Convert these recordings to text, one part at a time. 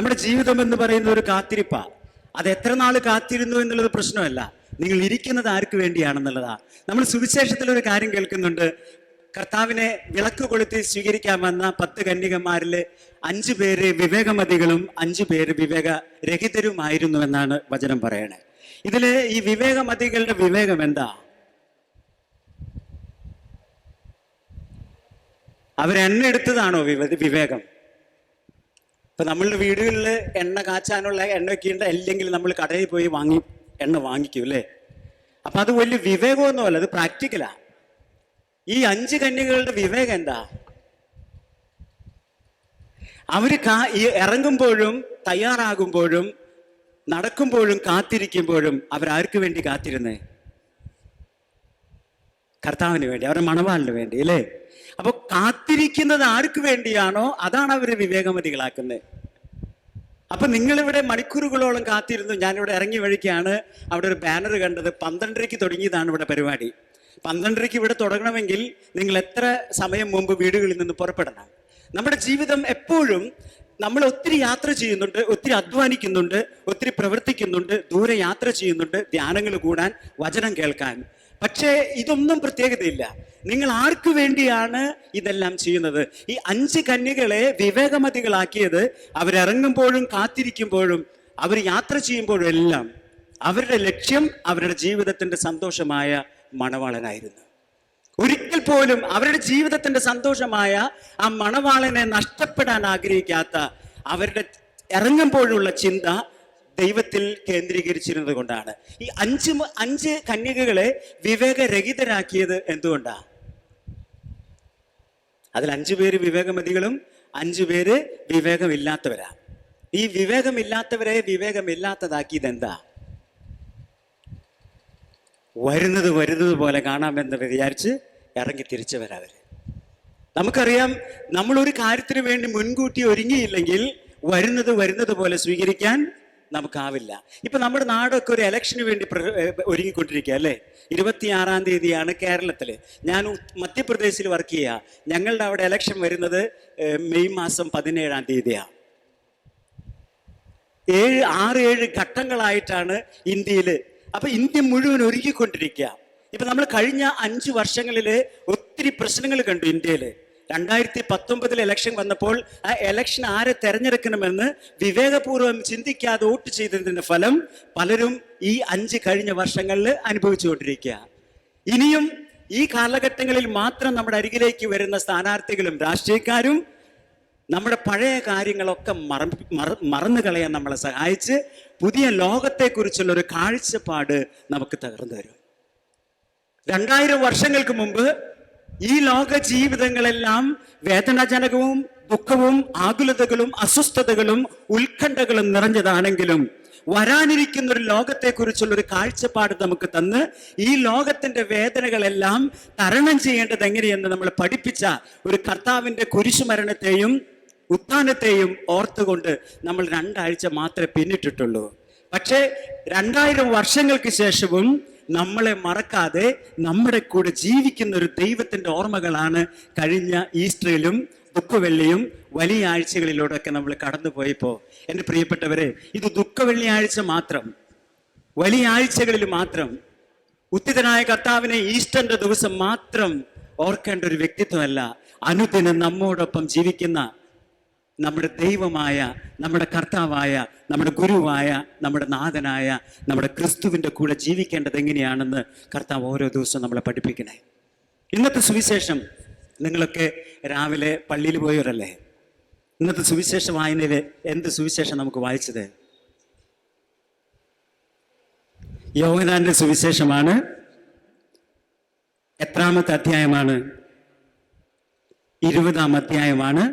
നമ്മുടെ ജീവിതം എന്ന് പറയുന്ന ഒരു കാത്തിരിപ്പാ. അത് എത്ര നാൾ കാത്തിരുന്നു എന്നുള്ളത് പ്രശ്നമല്ല, നിങ്ങൾ ഇരിക്കുന്നത് ആർക്ക് വേണ്ടിയാണെന്നുള്ളതാ. നമ്മൾ സുവിശേഷത്തിൽ ഒരു കാര്യം കേൾക്കുന്നുണ്ട്. കർത്താവിനെ വിളക്ക് കൊളുത്തി സ്വീകരിക്കാമെന്ന 10 കന്യകമാരിൽ 5 പേര് വിവേകമതികളും 5 പേര് വിവേകരഹിതരുമായിരുന്നു എന്നാണ് വചനം പറയണേ. ഇതില് ഈ വിവേകമതികളുടെ വിവേകം എന്താ? അവരെണ്ണ എടുത്തതാണോ വിവേകം? ഇപ്പൊ നമ്മളുടെ വീടുകളിൽ എണ്ണ കാച്ചാനുള്ള എണ്ണയൊക്കെ ഉണ്ട്, അല്ലെങ്കിൽ നമ്മൾ കടയിൽ പോയി എണ്ണ വാങ്ങിക്കും അല്ലേ? അപ്പൊ അത് വലിയ വിവേകമൊന്നുമല്ല, അത് പ്രാക്ടിക്കലാ. ഈ 5 കന്യകളുടെ വിവേകം എന്താ? അവര് ഇറങ്ങുമ്പോഴും തയ്യാറാകുമ്പോഴും നടക്കുമ്പോഴും കാത്തിരിക്കുമ്പോഴും അവരാർക്ക് വേണ്ടി കാത്തിരുന്നേ? കർത്താവിന് വേണ്ടി, അവരുടെ മണവാളിന് വേണ്ടി അല്ലേ? അപ്പൊ കാത്തിരിക്കുന്നത് ആർക്ക് വേണ്ടിയാണോ അതാണ് അവര് വിവേകമതികളാക്കുന്നത്. അപ്പൊ നിങ്ങളിവിടെ മണിക്കൂറുകളോളം കാത്തിരുന്നു. ഞാനിവിടെ ഇറങ്ങി വഴിക്കാണ് അവിടെ ഒരു ബാനർ കണ്ടത്. 12:30 തുടങ്ങിയതാണ് ഇവിടെ പരിപാടി. 12:30 ഇവിടെ തുടങ്ങണമെങ്കിൽ നിങ്ങൾ എത്ര സമയം മുമ്പ് വീടുകളിൽ നിന്ന് പുറപ്പെടണം? നമ്മുടെ ജീവിതം എപ്പോഴും നമ്മൾ ഒത്തിരി യാത്ര ചെയ്യുന്നുണ്ട്, ഒത്തിരി അധ്വാനിക്കുന്നുണ്ട്, ഒത്തിരി പ്രവർത്തിക്കുന്നുണ്ട്, ദൂരെ യാത്ര ചെയ്യുന്നുണ്ട്, ധ്യാനങ്ങൾ കൂടാൻ, വചനം കേൾക്കാൻ. പക്ഷേ ഇതൊന്നും പ്രത്യേകതയില്ല. നിങ്ങൾ ആർക്ക് വേണ്ടിയാണ് ഇതെല്ലാം ചെയ്യുന്നത്? ഈ 5 കന്യകളെ വിവേകമതികളാക്കിയത് അവരിറങ്ങുമ്പോഴും കാത്തിരിക്കുമ്പോഴും അവർ യാത്ര ചെയ്യുമ്പോഴും എല്ലാം അവരുടെ ലക്ഷ്യം അവരുടെ ജീവിതത്തിന്റെ സന്തോഷമായ മണവാളനായിരുന്നു. ഒരിക്കൽ പോലും അവരുടെ ജീവിതത്തിന്റെ സന്തോഷമായ ആ മണവാളനെ നഷ്ടപ്പെടാൻ ആഗ്രഹിക്കാത്ത അവരുടെ ഇറങ്ങുമ്പോഴുള്ള ചിന്ത ദൈവത്തിൽ കേന്ദ്രീകരിച്ചിരുന്നത് കൊണ്ടാണ്. ഈ 5 കന്യകകളെ വിവേകരഹിതരാക്കിയത് എന്തുകൊണ്ടാ? അതിൽ 5 പേര് വിവേകമതികളും 5 പേര് വിവേകമില്ലാത്തവരാ. ഈ വിവേകമില്ലാത്തവരെ വിവേകമില്ലാത്തതാക്കിയത് എന്താ? വരുന്നത് പോലെ കാണാമെന്ന് വിചാരിച്ച് ഇറങ്ങി തിരിച്ചവരവര്. നമുക്കറിയാം, നമ്മളൊരു കാര്യത്തിന് വേണ്ടി മുൻകൂട്ടി ഒരുങ്ങിയില്ലെങ്കിൽ വരുന്നത് പോലെ സ്വീകരിക്കാൻ നമുക്കാവില്ല. ഇപ്പൊ നമ്മുടെ നാടൊക്കെ ഒരു ഇലക്ഷന് വേണ്ടി ഒരുങ്ങിക്കൊണ്ടിരിക്കുക അല്ലേ? 26-ാം തീയതിയാണ് കേരളത്തില്. ഞാൻ മധ്യപ്രദേശിൽ വർക്ക് ചെയ്യുക. ഞങ്ങളുടെ അവിടെ ഇലക്ഷൻ വരുന്നത് മെയ് മാസം 17-ാം തീയതിയാണ്. 6-7 ഘട്ടങ്ങളായിട്ടാണ് ഇന്ത്യയില്. അപ്പൊ ഇന്ത്യ മുഴുവൻ ഒരുങ്ങിക്കൊണ്ടിരിക്കുക. ഇപ്പൊ നമ്മൾ കഴിഞ്ഞ 5 വർഷങ്ങളില് ഒത്തിരി പ്രശ്നങ്ങൾ കണ്ടു ഇന്ത്യയില്. 2019 ഇലക്ഷൻ വന്നപ്പോൾ ആ ഇലക്ഷൻ ആരെ തെരഞ്ഞെടുക്കണമെന്ന് വിവേകപൂർവ്വം ചിന്തിക്കാതെ വോട്ട് ചെയ്തതിന്റെ ഫലം പലരും ഈ 5 കഴിഞ്ഞ വർഷങ്ങളിൽ അനുഭവിച്ചുകൊണ്ടിരിക്കുക. ഇനിയും ഈ കാലഘട്ടങ്ങളിൽ മാത്രം നമ്മുടെ അരികിലേക്ക് വരുന്ന സ്ഥാനാർത്ഥികളും രാഷ്ട്രീയക്കാരും നമ്മുടെ പഴയ കാര്യങ്ങളൊക്കെ മറന്നു കളയാൻ നമ്മളെ സഹായിച്ച് പുതിയ ലോകത്തെക്കുറിച്ചുള്ള ഒരു കാഴ്ചപ്പാട് നമുക്ക് തകർന്നു തരും. 2000 വർഷങ്ങൾക്ക് മുമ്പ് ഈ ലോക ജീവിതങ്ങളെല്ലാം വേദനാജനകവും ദുഃഖവും ആകുലതകളും അസ്വസ്ഥതകളും ഉത്കണ്ഠകളും നിറഞ്ഞതാണെങ്കിലും വരാനിരിക്കുന്ന ഒരു ലോകത്തെക്കുറിച്ചുള്ള ഒരു കാഴ്ചപ്പാട് നമുക്ക് തന്ന് ഈ ലോകത്തിന്റെ വേദനകളെല്ലാം തരണം ചെയ്യേണ്ടത് എങ്ങനെയെന്ന് നമ്മൾ പഠിപ്പിച്ച ഒരു കർത്താവിന്റെ കുരിശുമരണത്തെയും ഉത്ഥാനത്തെയും ഓർത്തുകൊണ്ട് നമ്മൾ 2 ആഴ്ച മാത്രമേ പിന്നിട്ടിട്ടുള്ളൂ. പക്ഷേ 2000 വർഷങ്ങൾക്ക് ശേഷവും നമ്മളെ മറക്കാതെ നമ്മുടെ കൂടെ ജീവിക്കുന്ന ഒരു ദൈവത്തിന്റെ ഓർമ്മകളാണ് കഴിഞ്ഞ ഈസ്റ്ററിലും ദുഃഖവെള്ളിയും വലിയ ആഴ്ചകളിലൂടെയൊക്കെ നമ്മൾ കടന്നുപോയപ്പോ. എൻ്റെ പ്രിയപ്പെട്ടവരെ, ഇത് ദുഃഖവെള്ളിയാഴ്ച മാത്രം, വലിയ ആഴ്ചകളിൽ മാത്രം ഉത്തിതനായ കർത്താവിനെ ഈസ്റ്ററിന്റെ ദിവസം മാത്രം ഓർക്കേണ്ട ഒരു വ്യക്തിത്വമല്ല. അനുദിനം നമ്മോടൊപ്പം ജീവിക്കുന്ന നമ്മുടെ ദൈവമായ, നമ്മുടെ കർത്താവായ, നമ്മുടെ ഗുരുവായ, നമ്മുടെ നാഥനായ, നമ്മുടെ ക്രിസ്തുവിൻ്റെ കൂടെ ജീവിക്കേണ്ടത് എങ്ങനെയാണെന്ന് കർത്താവ് ഓരോ ദിവസവും നമ്മളെ പഠിപ്പിക്കണേ. ഇന്നത്തെ സുവിശേഷം, നിങ്ങളൊക്കെ രാവിലെ പള്ളിയിൽ പോയവരല്ലേ? ഇന്നത്തെ സുവിശേഷ വായനയിൽ എന്ത് സുവിശേഷം നമുക്ക് വായിച്ചത്? യോഹന്നാന്റെ സുവിശേഷമാണ്. എത്രാമത്തെ അധ്യായമാണ്? 20-ാം അധ്യായമാണ്.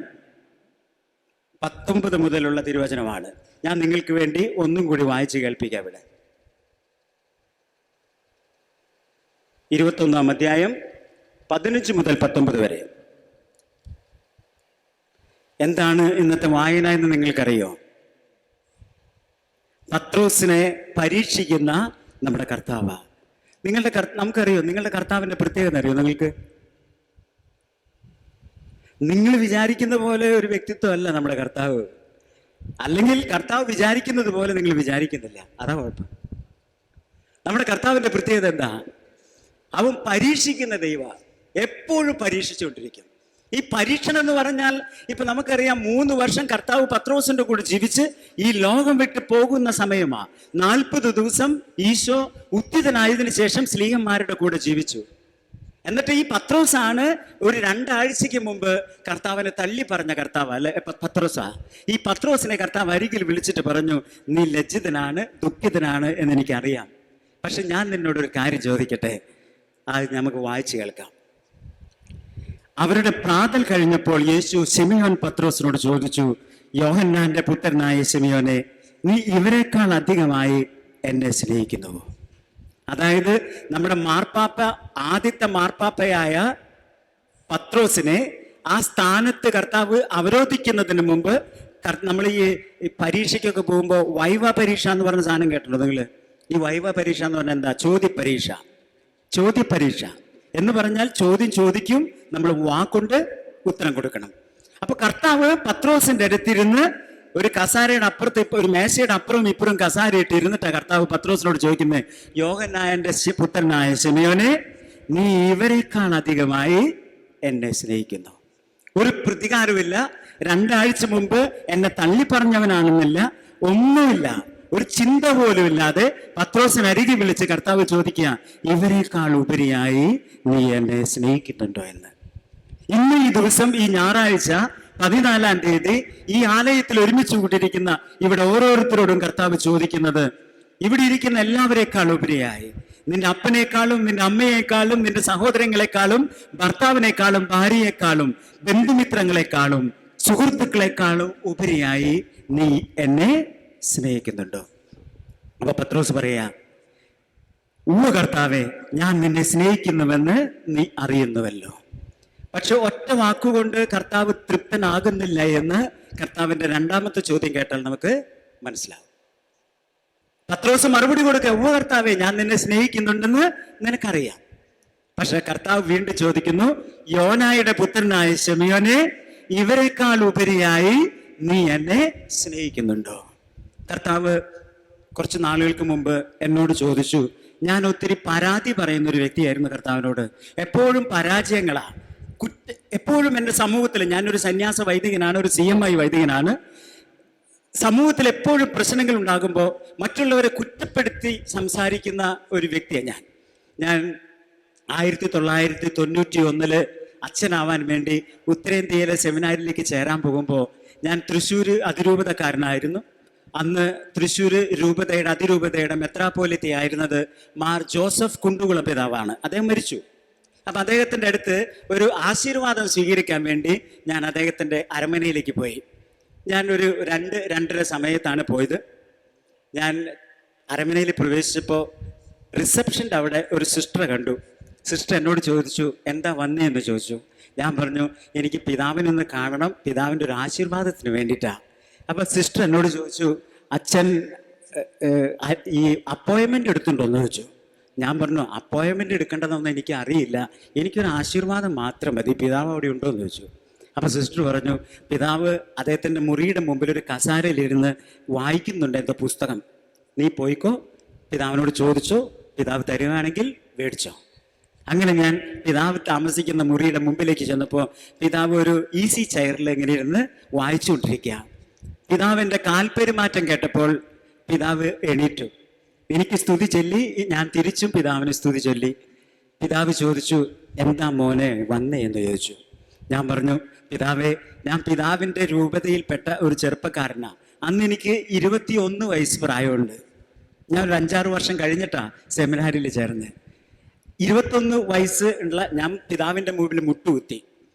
19 മുതലുള്ള തിരുവചനമാണ്. ഞാൻ നിങ്ങൾക്ക് വേണ്ടി ഒന്നും കൂടി വായിച്ച് കേൾപ്പിക്കാം. ഇവിടെ 21-ാം അധ്യായം 15 മുതൽ 19 വരെ. എന്താണ് ഇന്നത്തെ വായന എന്ന് നിങ്ങൾക്കറിയോ? പത്രോസിനെ പരീക്ഷിക്കുന്ന നമ്മുടെ കർത്താവ്. നമുക്കറിയോ നിങ്ങളുടെ കർത്താവിന്റെ പ്രത്യേകത അറിയോ നിങ്ങൾക്ക്? നിങ്ങൾ വിചാരിക്കുന്ന പോലെ ഒരു വ്യക്തിത്വം അല്ല നമ്മുടെ കർത്താവ്. അല്ലെങ്കിൽ കർത്താവ് വിചാരിക്കുന്നത് പോലെ നിങ്ങൾ വിചാരിക്കുന്നില്ല, അതാ കുഴപ്പം. നമ്മുടെ കർത്താവിന്റെ പ്രത്യേകത എന്താ? അവൻ പരീക്ഷിക്കുന്ന ദൈവ, എപ്പോഴും പരീക്ഷിച്ചുകൊണ്ടിരിക്കും. ഈ പരീക്ഷണം എന്ന് പറഞ്ഞാൽ ഇപ്പൊ നമുക്കറിയാം, 3 വർഷം കർത്താവ് പത്രോസിന്റെ കൂടെ ജീവിച്ച് ഈ ലോകം വിട്ട് പോകുന്ന സമയമാ. 40 ദിവസം ഈശോ ഉത്തിതനായതിനു ശേഷം സ്ലീഹന്മാരുടെ കൂടെ ജീവിച്ചു. എന്നിട്ട് ഈ പത്രോസാണ് ഒരു 2 ആഴ്ചയ്ക്ക് മുമ്പ് കർത്താവിനെ തള്ളി പറഞ്ഞ കർത്താവ്, അല്ലെ പത്രോസാ. ഈ പത്രോസിനെ കർത്താവ് അരികിൽ വിളിച്ചിട്ട് പറഞ്ഞു, നീ ലജ്ജിതനാണ്, ദുഃഖിതനാണ് എന്ന് എനിക്കറിയാം. പക്ഷെ ഞാൻ നിന്നോടൊരു കാര്യം ചോദിക്കട്ടെ, അത് നമുക്ക് വായിച്ചു കേൾക്കാം. അവരുടെ പ്രാതൽ കഴിഞ്ഞപ്പോൾ യേശു ശിമിയോൻ പത്രോസിനോട് ചോദിച്ചു, യോഹന്നാന്റെ പുത്രനായ ശിമിയോനെ, നീ ഇവരെക്കാൾ അധികമായി എന്നെ സ്നേഹിക്കുന്നുവോ? അതായത് നമ്മുടെ മാർപ്പാപ്പ, ആദ്യത്തെ മാർപ്പാപ്പയായ പത്രോസിനെ ആ സ്ഥാനത്ത് കർത്താവ് അവരോധിക്കുന്നതിന് മുമ്പ്, നമ്മൾ ഈ പരീക്ഷയ്ക്കൊക്കെ പോകുമ്പോൾ വൈവ പരീക്ഷ എന്ന് പറഞ്ഞ സാധനം കേട്ടിട്ടുണ്ടോ നിങ്ങൾ? ഈ വൈവ പരീക്ഷ എന്ന് പറഞ്ഞാൽ എന്താ? ചോദ്യപരീക്ഷ എന്ന് പറഞ്ഞാൽ ചോദ്യം ചോദിക്കും, നമ്മൾ വാക്കൊണ്ട് ഉത്തരം കൊടുക്കണം. അപ്പൊ കർത്താവ് പത്രോസിന്റെ അടുത്തിരുന്ന് ഒരു കസാരയുടെ അപ്പുറത്ത്, ഒരു മേശയുടെ അപ്പുറവും ഇപ്പുറം കസാര ഇട്ട് ഇരുന്നിട്ടാണ് കർത്താവ് പത്രോസിനോട് ചോദിക്കുന്നത്, യോഹന്നാന്റെ പുത്രനായ ശിമയോനെ, നീ ഇവരെക്കാൾ അധികമായി എന്നെ സ്നേഹിക്കുന്നു. ഒരു പ്രതികാരമില്ല. 2 ആഴ്ച മുമ്പ് എന്നെ തള്ളി പറഞ്ഞവനാണെന്നില്ല, ഒന്നുമില്ല, ഒരു ചിന്ത പോലും ഇല്ലാതെ പത്രോസിനെ അരികെ വിളിച്ച് കർത്താവ് ചോദിക്കുക, ഇവരെക്കാൾ ഉപരിയായി നീ എന്നെ സ്നേഹിക്കുന്നുണ്ടോ എന്ന്. ഇന്ന് ഈ ദിവസം, ഈ ഞായറാഴ്ച 14-ാം തീയതി ഈ ആലയത്തിൽ ഒരുമിച്ച് കൂട്ടിയിരിക്കുന്ന ഇവിടെ ഓരോരുത്തരോടും കർത്താവ് ചോദിക്കുന്നത്, ഇവിടെ ഇരിക്കുന്ന എല്ലാവരെക്കാൾ ഉപരിയായി, നിന്റെ അപ്പനേക്കാളും നിന്റെ അമ്മയെക്കാളും നിന്റെ സഹോദരങ്ങളെക്കാളും ഭർത്താവിനേക്കാളും ഭാര്യയെക്കാളും ബന്ധുമിത്രങ്ങളെക്കാളും സുഹൃത്തുക്കളെക്കാളും ഉപരിയായി നീ എന്നെ സ്നേഹിക്കുന്നുണ്ടോ? അപ്പൊ പത്രോസ് പറയാ, ഉവ്വ കർത്താവേ, ഞാൻ നിന്നെ സ്നേഹിക്കുന്നുവെന്ന് നീ അറിയുന്നുവല്ലോ. പക്ഷെ ഒറ്റ വാക്കുകൊണ്ട് കർത്താവ് തൃപ്തനാകുന്നില്ല എന്ന് കർത്താവിന്റെ 2ാമത്തെ ചോദ്യം കേട്ടാൽ നമുക്ക് മനസ്സിലാവും. പത്രോസ് മറുപടി കൊടുക്കുക, ഉവ്വ കർത്താവേ, ഞാൻ നിന്നെ സ്നേഹിക്കുന്നുണ്ടെന്ന് നിനക്കറിയാം. പക്ഷെ കർത്താവ് വീണ്ടും ചോദിക്കുന്നു, യോനായുടെ പുത്രനായ ശിമയോനെ, ഇവരെക്കാൾ ഉപരിയായി നീ എന്നെ സ്നേഹിക്കുന്നുണ്ടോ? കർത്താവ് കുറച്ച് നാളുകൾക്ക് മുമ്പ് എന്നോട് ചോദിച്ചു. ഞാൻ ഒത്തിരി പരാതി പറയുന്ന ഒരു വ്യക്തിയായിരുന്നു കർത്താവിനോട്. എപ്പോഴും പരാജയങ്ങളാണ്. എപ്പോഴും എൻ്റെ സമൂഹത്തിൽ, ഞാനൊരു സന്യാസ വൈദികനാണ്, ഒരു CMI വൈദികനാണ്. സമൂഹത്തിൽ എപ്പോഴും പ്രശ്നങ്ങൾ ഉണ്ടാകുമ്പോൾ മറ്റുള്ളവരെ കുറ്റപ്പെടുത്തി സംസാരിക്കുന്ന ഒരു വ്യക്തിയാണ് ഞാൻ. 1991 അച്ഛനാവാൻ വേണ്ടി ഉത്തരേന്ത്യയിലെ സെമിനാരിലേക്ക് ചേരാൻ പോകുമ്പോൾ ഞാൻ തൃശ്ശൂർ അതിരൂപതക്കാരനായിരുന്നു. അന്ന് തൃശ്ശൂർ രൂപതയുടെ അതിരൂപതയുടെ മെത്രാപ്പോലിത്ത ആയിരുന്നത് മാർ ജോസഫ് കുണ്ടുകുളം പിതാവാണ്. അദ്ദേഹം മരിച്ചു. അപ്പം അദ്ദേഹത്തിൻ്റെ അടുത്ത് ഒരു ആശീർവാദം സ്വീകരിക്കാൻ വേണ്ടി ഞാൻ അദ്ദേഹത്തിൻ്റെ അരമനയിലേക്ക് പോയി. ഞാൻ ഒരു 2-2:30 സമയത്താണ് പോയത്. ഞാൻ അരമനയിൽ പ്രവേശിച്ചപ്പോൾ റിസപ്ഷൻ്റെ അവിടെ ഒരു സിസ്റ്ററെ കണ്ടു. സിസ്റ്റർ എന്നോട് ചോദിച്ചു, എന്താ വന്നേന്ന് ചോദിച്ചു. ഞാൻ പറഞ്ഞു, എനിക്ക് പിതാവിനൊന്ന് കാണണം, പിതാവിൻ്റെ ഒരു ആശീർവാദത്തിന് വേണ്ടിയിട്ടാണ്. അപ്പം സിസ്റ്റർ എന്നോട് ചോദിച്ചു, അച്ഛൻ ഈ അപ്പോയിൻമെൻ്റ് എടുത്തിട്ടുണ്ടോ എന്ന് ചോദിച്ചു. ഞാൻ പറഞ്ഞു, അപ്പോയിൻമെൻ്റ് എടുക്കേണ്ടതൊന്നും എനിക്ക് അറിയില്ല, എനിക്കൊരു ആശീർവാദം മാത്രം മതി, പിതാവ് അവിടെ ഉണ്ടോ എന്ന് ചോദിച്ചു. അപ്പം സിസ്റ്റർ പറഞ്ഞു, പിതാവ് അദ്ദേഹത്തിൻ്റെ മുറിയുടെ മുമ്പിൽ ഒരു കസാരയിലിരുന്ന് വായിക്കുന്നുണ്ട് എന്തോ പുസ്തകം, നീ പോയിക്കോ, പിതാവിനോട് ചോദിച്ചോ, പിതാവ് തരുവാണെങ്കിൽ മേടിച്ചോ. അങ്ങനെ ഞാൻ പിതാവ് താമസിക്കുന്ന മുറിയുടെ മുമ്പിലേക്ക് ചെന്നപ്പോൾ പിതാവ് ഒരു ഈസി ചെയറിൽ ഇങ്ങനെ ഇരുന്ന് വായിച്ചുകൊണ്ടിരിക്കുക. പിതാവിൻ്റെ കാൽപ്പെരുമാറ്റം കേട്ടപ്പോൾ പിതാവ് എണീറ്റു. എനിക്ക് സ്തുതി ചൊല്ലി, ഞാൻ തിരിച്ചും പിതാവിന് സ്തുതി ചൊല്ലി. പിതാവ് ചോദിച്ചു, എന്താ മോനെ വന്നേ എന്ന് ചോദിച്ചു. ഞാൻ പറഞ്ഞു, പിതാവേ, ഞാൻ പിതാവിൻ്റെ രൂപതയിൽപ്പെട്ട ഒരു ചെറുപ്പക്കാരനാണ്. അന്ന് എനിക്ക് 21 വയസ്സ് പ്രായമുണ്ട്. ഞാൻ ഒരു 5-6 വർഷം കഴിഞ്ഞിട്ടാണ് സെമിനാരിൽ ചേർന്നത്. 21 വയസ്സ് ഉള്ള ഞാൻ പിതാവിൻ്റെ മുമ്പിൽ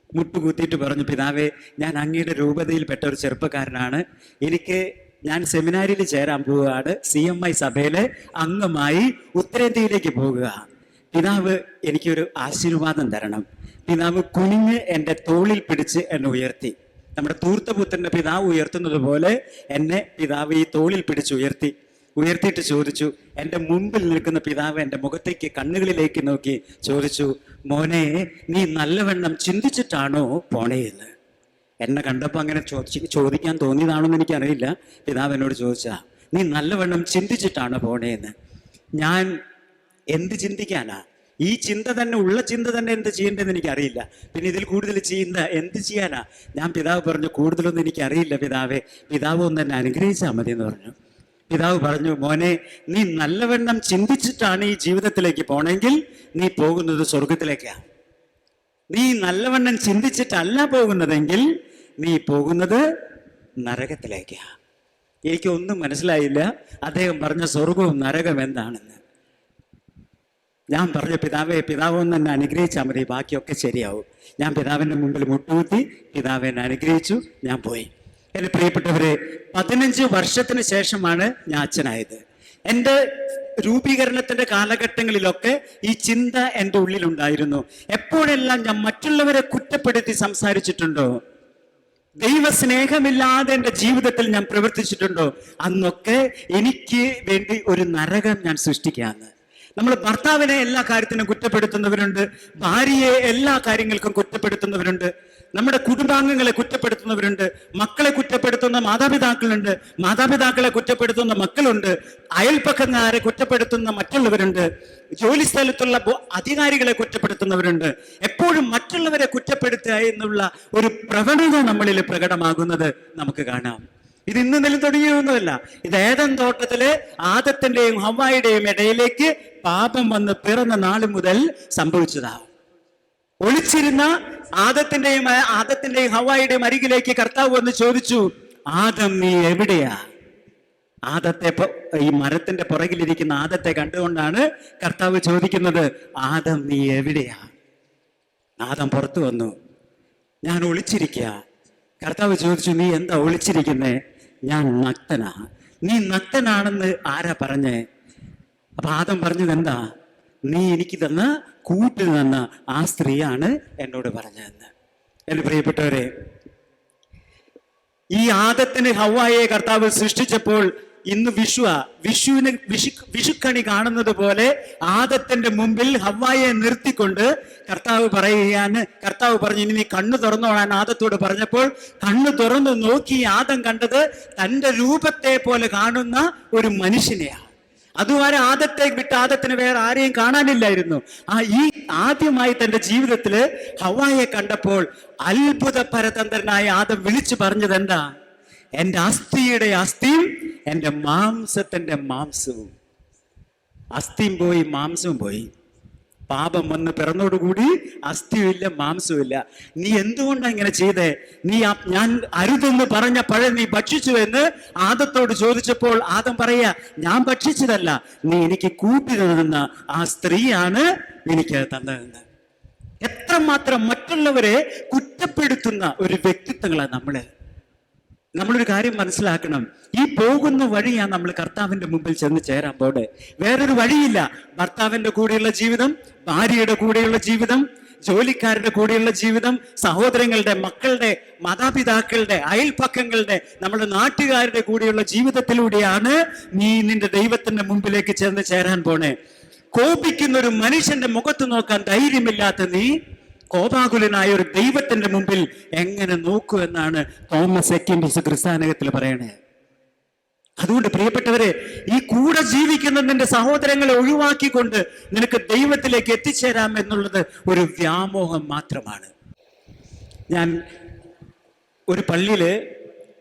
മുട്ടുകുത്തിയിട്ട് പറഞ്ഞു, പിതാവേ, ഞാൻ അങ്ങയുടെ രൂപതയിൽപ്പെട്ട ഒരു ചെറുപ്പക്കാരനാണ്. ഞാൻ സെമിനാരിൽ ചേരാൻ പോവുകയാണ്, CMI സഭയിലെ അംഗമായി ഉത്തരേന്ത്യയിലേക്ക് പോകുക. പിതാവ് എനിക്കൊരു ആശീർവാദം തരണം. പിതാവ് കുനിഞ്ഞ് എൻ്റെ തോളിൽ പിടിച്ച് എന്നെ ഉയർത്തി. നമ്മുടെ ധൂർത്തപുത്രൻ്റെ പിതാവ് ഉയർത്തുന്നത് പോലെ എന്നെ പിതാവ് ഈ തോളിൽ പിടിച്ച് ഉയർത്തിയിട്ട് ചോദിച്ചു, എൻ്റെ മുമ്പിൽ നിൽക്കുന്ന പിതാവ് എൻ്റെ മുഖത്തേക്ക്, കണ്ണുകളിലേക്ക് നോക്കി ചോദിച്ചു, മോനെ, നീ നല്ലവണ്ണം ചിന്തിച്ചിട്ടാണോ പോണേ എന്ന്. എന്നെ കണ്ടപ്പോൾ അങ്ങനെ ചോദിക്കാൻ തോന്നിയതാണെന്ന് എനിക്കറിയില്ല. പിതാവ് എന്നോട് ചോദിച്ചാ, നീ നല്ലവണ്ണം ചിന്തിച്ചിട്ടാണ് പോണേന്ന്. ഞാൻ എന്ത് ചിന്തിക്കാനാ? ഈ ചിന്ത തന്നെ, ഉള്ള ചിന്ത തന്നെ എന്ത് ചെയ്യേണ്ടതെന്ന് എനിക്കറിയില്ല. പിന്നെ ഇതിൽ കൂടുതൽ ചെയ്യുന്ന എന്ത് ചെയ്യാനാ? ഞാൻ പിതാവ് പറഞ്ഞു, കൂടുതലൊന്നും എനിക്കറിയില്ല പിതാവേ, പിതാവ് ഒന്ന് എന്നെ അനുഗ്രഹിച്ചാൽ മതി എന്ന് പറഞ്ഞു. പിതാവ് പറഞ്ഞു, മോനെ, നീ നല്ലവണ്ണം ചിന്തിച്ചിട്ടാണ് ഈ ജീവിതത്തിലേക്ക് പോണെങ്കിൽ നീ പോകുന്നത് സ്വർഗത്തിലേക്കാണ്. നീ നല്ലവണ്ണം ചിന്തിച്ചിട്ടല്ല പോകുന്നതെങ്കിൽ നീ പോകുന്നത് നരകത്തിലേക്കാണ്. എനിക്കൊന്നും മനസ്സിലായില്ല അദ്ദേഹം പറഞ്ഞ സ്വർഗവും നരകം എന്താണെന്ന്. ഞാൻ പറഞ്ഞു, പിതാവേ, പിതാവ് ഒന്ന് എന്നെ അനുഗ്രഹിച്ചാൽ മതി, ബാക്കിയൊക്കെ ശരിയാവും. ഞാൻ പിതാവിൻ്റെ മുമ്പിൽ മുട്ടുകുത്തി, പിതാവ് എന്നെ അനുഗ്രഹിച്ചു, ഞാൻ പോയി. എൻ്റെ പ്രിയപ്പെട്ടവരെ, 15 വർഷത്തിന് ശേഷമാണ് ഞാൻ അച്ഛനായത്. എൻ്റെ രൂപീകരണത്തിന്റെ കാലഘട്ടങ്ങളിലൊക്കെ ഈ ചിന്ത എൻ്റെ ഉള്ളിലുണ്ടായിരുന്നു. എപ്പോഴെല്ലാം ഞാൻ മറ്റുള്ളവരെ കുറ്റപ്പെടുത്തി സംസാരിച്ചിട്ടുണ്ടോ, ദൈവസ്നേഹമില്ലാതെ എൻ്റെ ജീവിതത്തിൽ ഞാൻ പ്രവർത്തിച്ചിട്ടുണ്ടോ, അന്നൊക്കെ എനിക്ക് വേണ്ടി ഒരു നരകം ഞാൻ സൃഷ്ടിക്കാന്ന്. നമ്മൾ ഭർത്താവിനെ എല്ലാ കാര്യത്തിനും കുറ്റപ്പെടുത്തുന്നവരുണ്ട്, ഭാര്യയെ എല്ലാ കാര്യങ്ങൾക്കും കുറ്റപ്പെടുത്തുന്നവരുണ്ട്, നമ്മുടെ കുടുംബാംഗങ്ങളെ കുറ്റപ്പെടുത്തുന്നവരുണ്ട്, മക്കളെ കുറ്റപ്പെടുത്തുന്ന മാതാപിതാക്കളുണ്ട്, മാതാപിതാക്കളെ കുറ്റപ്പെടുത്തുന്ന മക്കളുണ്ട്, അയൽപ്പക്കക്കാരെ കുറ്റപ്പെടുത്തുന്ന മറ്റുള്ളവരുണ്ട്, ജോലി സ്ഥലത്തുള്ള അധികാരികളെ കുറ്റപ്പെടുത്തുന്നവരുണ്ട്. എപ്പോഴും മറ്റുള്ളവരെ കുറ്റപ്പെടുത്തുക എന്നുള്ള ഒരു പ്രവണത നമ്മളിൽ പ്രകടമാകുന്നത് നമുക്ക് കാണാം. ഇത് ഇന്നലെ തുടങ്ങിയൊന്നുമല്ല. ഇത് ഏദൻ തോട്ടത്തില് ആദത്തിന്റെയും ഹവ്വായുടെയും ഇടയിലേക്ക് പാപം വന്ന് പിറന്ന നാൾ മുതൽ സംഭവിച്ചതാ. ഒളിച്ചിരുന്ന ആദത്തിന്റെയും ഹവ്വായുടെയും അരികിലേക്ക് കർത്താവ് വന്ന് ചോദിച്ചു, ആദം, നീ എവിടെയാ? ആദത്തെ, ഈ മരത്തിന്റെ പുറകിലിരിക്കുന്ന ആദത്തെ കണ്ടുകൊണ്ടാണ് കർത്താവ് ചോദിക്കുന്നത്, ആദം, നീ എവിടെയാ? ആദം പുറത്തു വന്നു, ഞാൻ ഒളിച്ചിരിക്കുക. കർത്താവ് ചോദിച്ചു, നീ എന്താ ഒളിച്ചിരിക്കുന്നേ? ഞാൻ നഗ്നനാ. നീ നഗ്നനാണെന്ന് ആരാ പറഞ്ഞേ? അപ്പൊ ആദം പറഞ്ഞത് എന്താ? നീ എനിക്ക് തന്ന, കൂട്ടിൽ തന്ന ആ സ്ത്രീയാണ് എന്നോട് പറഞ്ഞതെന്ന്. എൻ്റെ പ്രിയപ്പെട്ടവരെ, ഈ ആദത്തിന് ഹവ്വായെ കർത്താവ് സൃഷ്ടിച്ചപ്പോൾ ഇന്ന് വിഷുക്കണി കാണുന്നത് പോലെ ആദത്തിന്റെ മുമ്പിൽ ഹവ്വായെ നിർത്തിക്കൊണ്ട് കർത്താവ് പറയുകയാണ്. കർത്താവ് പറഞ്ഞു, ഇനി നീ കണ്ണു തുറന്നോളാൻ ആദത്തോട് പറഞ്ഞപ്പോൾ കണ്ണു തുറന്നു നോക്കി ആദം കണ്ടത് തന്റെ രൂപത്തെ പോലെ കാണുന്ന ഒരു മനുഷ്യനെയാണ്. അതുവരെ ആദത്തെ വിട്ട് ആദത്തിന് വേറെ ആരെയും കാണാനില്ലായിരുന്നു. ഈ ആദ്യമായി തന്റെ ജീവിതത്തില് ഹവ്വായെ കണ്ടപ്പോൾ അത്ഭുത പരതന്ത്രനായ ആദം വിളിച്ചു പറഞ്ഞത് എന്താ? എൻ്റെ അസ്ഥിയുടെ അസ്ഥിയും എൻ്റെ മാംസത്തിന്റെ മാംസവും. അസ്ഥിയും പോയി, മാംസവും പോയി. പാപം വന്ന് പിറന്നോടുകൂടി അസ്ഥിയുമില്ല, മാംസവുമില്ല. നീ എന്തുകൊണ്ടാണ് ഇങ്ങനെ ചെയ്തേ? നീ ഞാൻ അരുതെന്ന് പറഞ്ഞ പഴം നീ ഭക്ഷിച്ചു എന്ന് ആദത്തോട് ചോദിച്ചപ്പോൾ ആദം പറയാ, ഞാൻ ഭക്ഷിച്ചതല്ല, നീ എനിക്ക് കൂട്ടി തന്ന ആ സ്ത്രീയാണ് എനിക്ക് തന്നതെന്ന്. എത്രമാത്രം മറ്റുള്ളവരെ കുറ്റപ്പെടുത്തുന്ന ഒരു വ്യക്തിത്വങ്ങളാണ് നമ്മളൊരു കാര്യം മനസ്സിലാക്കണം. ഈ പോകുന്ന വഴിയാണ് നമ്മൾ കർത്താവിന്റെ മുമ്പിൽ ചെന്ന് ചേരാൻ പോടെ. വേറൊരു വഴിയില്ല. ഭർത്താവിന്റെ കൂടെയുള്ള ജീവിതം, ഭാര്യയുടെ കൂടെയുള്ള ജീവിതം, ജോലിക്കാരുടെ കൂടെയുള്ള ജീവിതം, സഹോദരങ്ങളുടെ, മക്കളുടെ, മാതാപിതാക്കളുടെ, അയൽപ്പക്കങ്ങളുടെ, നമ്മുടെ നാട്ടുകാരുടെ കൂടെയുള്ള ജീവിതത്തിലൂടെയാണ് നീ നിന്റെ ദൈവത്തിന്റെ മുമ്പിലേക്ക് ചെന്ന് ചേരാൻ പോണേ. കോപിക്കുന്ന ഒരു മനുഷ്യന്റെ മുഖത്ത് നോക്കാൻ ധൈര്യമില്ലാത്ത നീ കോപാകുലനായ ഒരു ദൈവത്തിന്റെ മുമ്പിൽ എങ്ങനെ നോക്കൂ എന്നാണ് തോമസ് എക്വിൻറ്റസ് ക്രിസ്ത്യാനികത്തിൽ പറയണേ. അതുകൊണ്ട് പ്രിയപ്പെട്ടവരെ, ഈ കൂടെ ജീവിക്കുന്ന നിന്റെ സഹോദരങ്ങളെ ഒഴിവാക്കിക്കൊണ്ട് നിനക്ക് ദൈവത്തിലേക്ക് എത്തിച്ചേരാം എന്നുള്ളത് ഒരു വ്യാമോഹം മാത്രമാണ്. ഞാൻ ഒരു പള്ളിയില്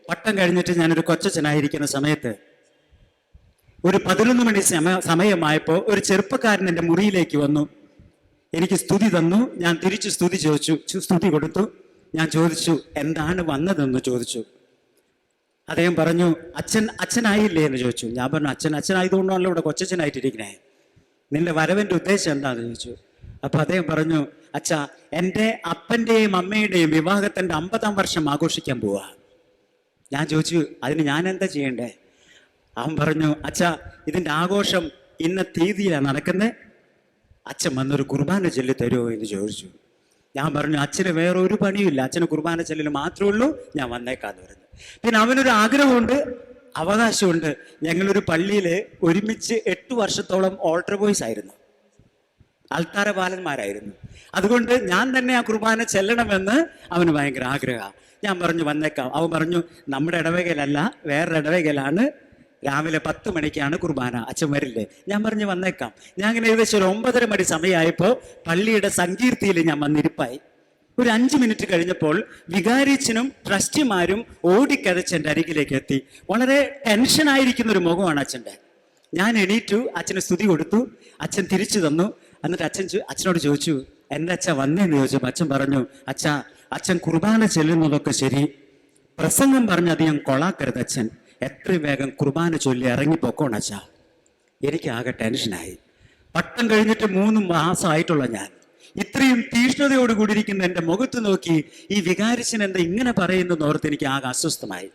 പട്ടം കഴിഞ്ഞിട്ട് ഞാനൊരു കൊച്ചച്ഛനായിരിക്കുന്ന സമയത്ത് ഒരു 11 മണി സമയമായപ്പോൾ ഒരു ചെറുപ്പക്കാരൻ എൻ്റെ മുറിയിലേക്ക് വന്നു. എനിക്ക് സ്തുതി തന്നു. ഞാൻ തിരിച്ചു സ്തുതി കൊടുത്തു. ഞാൻ ചോദിച്ചു, എന്താണ് വന്നതെന്ന് ചോദിച്ചു. അദ്ദേഹം പറഞ്ഞു, അച്ഛനായില്ലേ എന്ന് ചോദിച്ചു. ഞാൻ പറഞ്ഞു, അച്ഛനായതുകൊണ്ടാണല്ലോ ഇവിടെ കൊച്ചച്ഛനായിട്ടിരിക്കണേ, നിന്റെ വരവിന്റെ ഉദ്ദേശം എന്താണെന്ന് ചോദിച്ചു. അപ്പൊ അദ്ദേഹം പറഞ്ഞു, അച്ഛാ, എൻ്റെ അപ്പൻ്റെയും അമ്മയുടെയും വിവാഹത്തിന്റെ 50-ാം വർഷം ആഘോഷിക്കാൻ പോവാ. ഞാൻ ചോദിച്ചു, അതിന് ഞാൻ എന്താ ചെയ്യണ്ടേ? അവൻ പറഞ്ഞു, അച്ഛാ, ഇതിന്റെ ആഘോഷം ഇന്ന തീയതിയിലാണ് നടക്കുന്നത്, അച്ഛൻ വന്നൊരു കുർബാന ചൊല്ലി തരുമോ എന്ന് ചോദിച്ചു. ഞാൻ പറഞ്ഞു, അച്ഛന് വേറെ ഒരു പണിയില്ല, അച്ഛന് കുർബാന ചൊല്ലൽ മാത്രമേ ഉള്ളൂ, ഞാൻ വന്നേക്കാന്ന് പറഞ്ഞു. പിന്നെ അവനൊരു ആഗ്രഹമുണ്ട്, അവകാശമുണ്ട്. ഞങ്ങളൊരു പള്ളിയിൽ ഒരുമിച്ച് 8 വർഷത്തോളം ഓൾട്ടർ ബോയ്സ് ആയിരുന്നു, അൽത്താര ബാലന്മാരായിരുന്നു. അതുകൊണ്ട് ഞാൻ തന്നെ ആ കുർബാന ചെല്ലണമെന്ന് അവന് ഭയങ്കര ആഗ്രഹമാണ്. ഞാൻ പറഞ്ഞു വന്നേക്കാം. അവൻ പറഞ്ഞു നമ്മുടെ ഇടവകയിലല്ല, വേറൊരു ഇടവകയിലാണ്, രാവിലെ 10 മണിക്കാണ് കുർബാന, അച്ഛൻ വരില്ലേ? ഞാൻ പറഞ്ഞു വന്നേക്കാം. ഞാൻ അങ്ങനെ ഏകദേശം ഒരു 9:30 മണി സമയമായപ്പോൾ പള്ളിയുടെ സങ്കീർത്തിയിൽ ഞാൻ വന്നിരിപ്പായി. ഒരു 5 മിനിറ്റ് കഴിഞ്ഞപ്പോൾ വികാരിച്ചനും ട്രസ്റ്റിമാരും ഓടിക്കതച്ച് എൻ്റെ അരികിലേക്ക് എത്തി. വളരെ ടെൻഷനായിരിക്കുന്ന ഒരു മുഖമാണ് അച്ഛൻ്റെ. ഞാൻ എണീറ്റു, അച്ഛന് സ്തുതി കൊടുത്തു, അച്ഛൻ തിരിച്ചു തന്നു. എന്നിട്ട് അച്ഛനോട് ചോദിച്ചു, എൻ്റെ അച്ഛ വന്നേന്ന് ചോദിച്ചപ്പോൾ അച്ഛൻ പറഞ്ഞു, അച്ഛൻ കുർബാന ചെല്ലുന്നതൊക്കെ ശരി, പ്രസംഗം പറഞ്ഞ് അധികം കൊളാക്കരുത് അച്ഛൻ, എത്രയും വേഗം കുർബാന ചൊല്ലി ഇറങ്ങിപ്പോക്കോണം അച്ഛാ. എനിക്ക് ആകെ ടെൻഷനായി. പട്ടം കഴിഞ്ഞിട്ട് 3 മാസമായിട്ടുള്ള ഞാൻ ഇത്രയും തീഷ്ണതയോടുകൂടിയിരിക്കുന്ന എൻ്റെ മുഖത്ത് നോക്കി ഈ വികാരിച്ചൻ എന്താ ഇങ്ങനെ പറയുന്നതെന്ന് ഓർത്ത് എനിക്ക് ആകെ അസ്വസ്ഥമായി.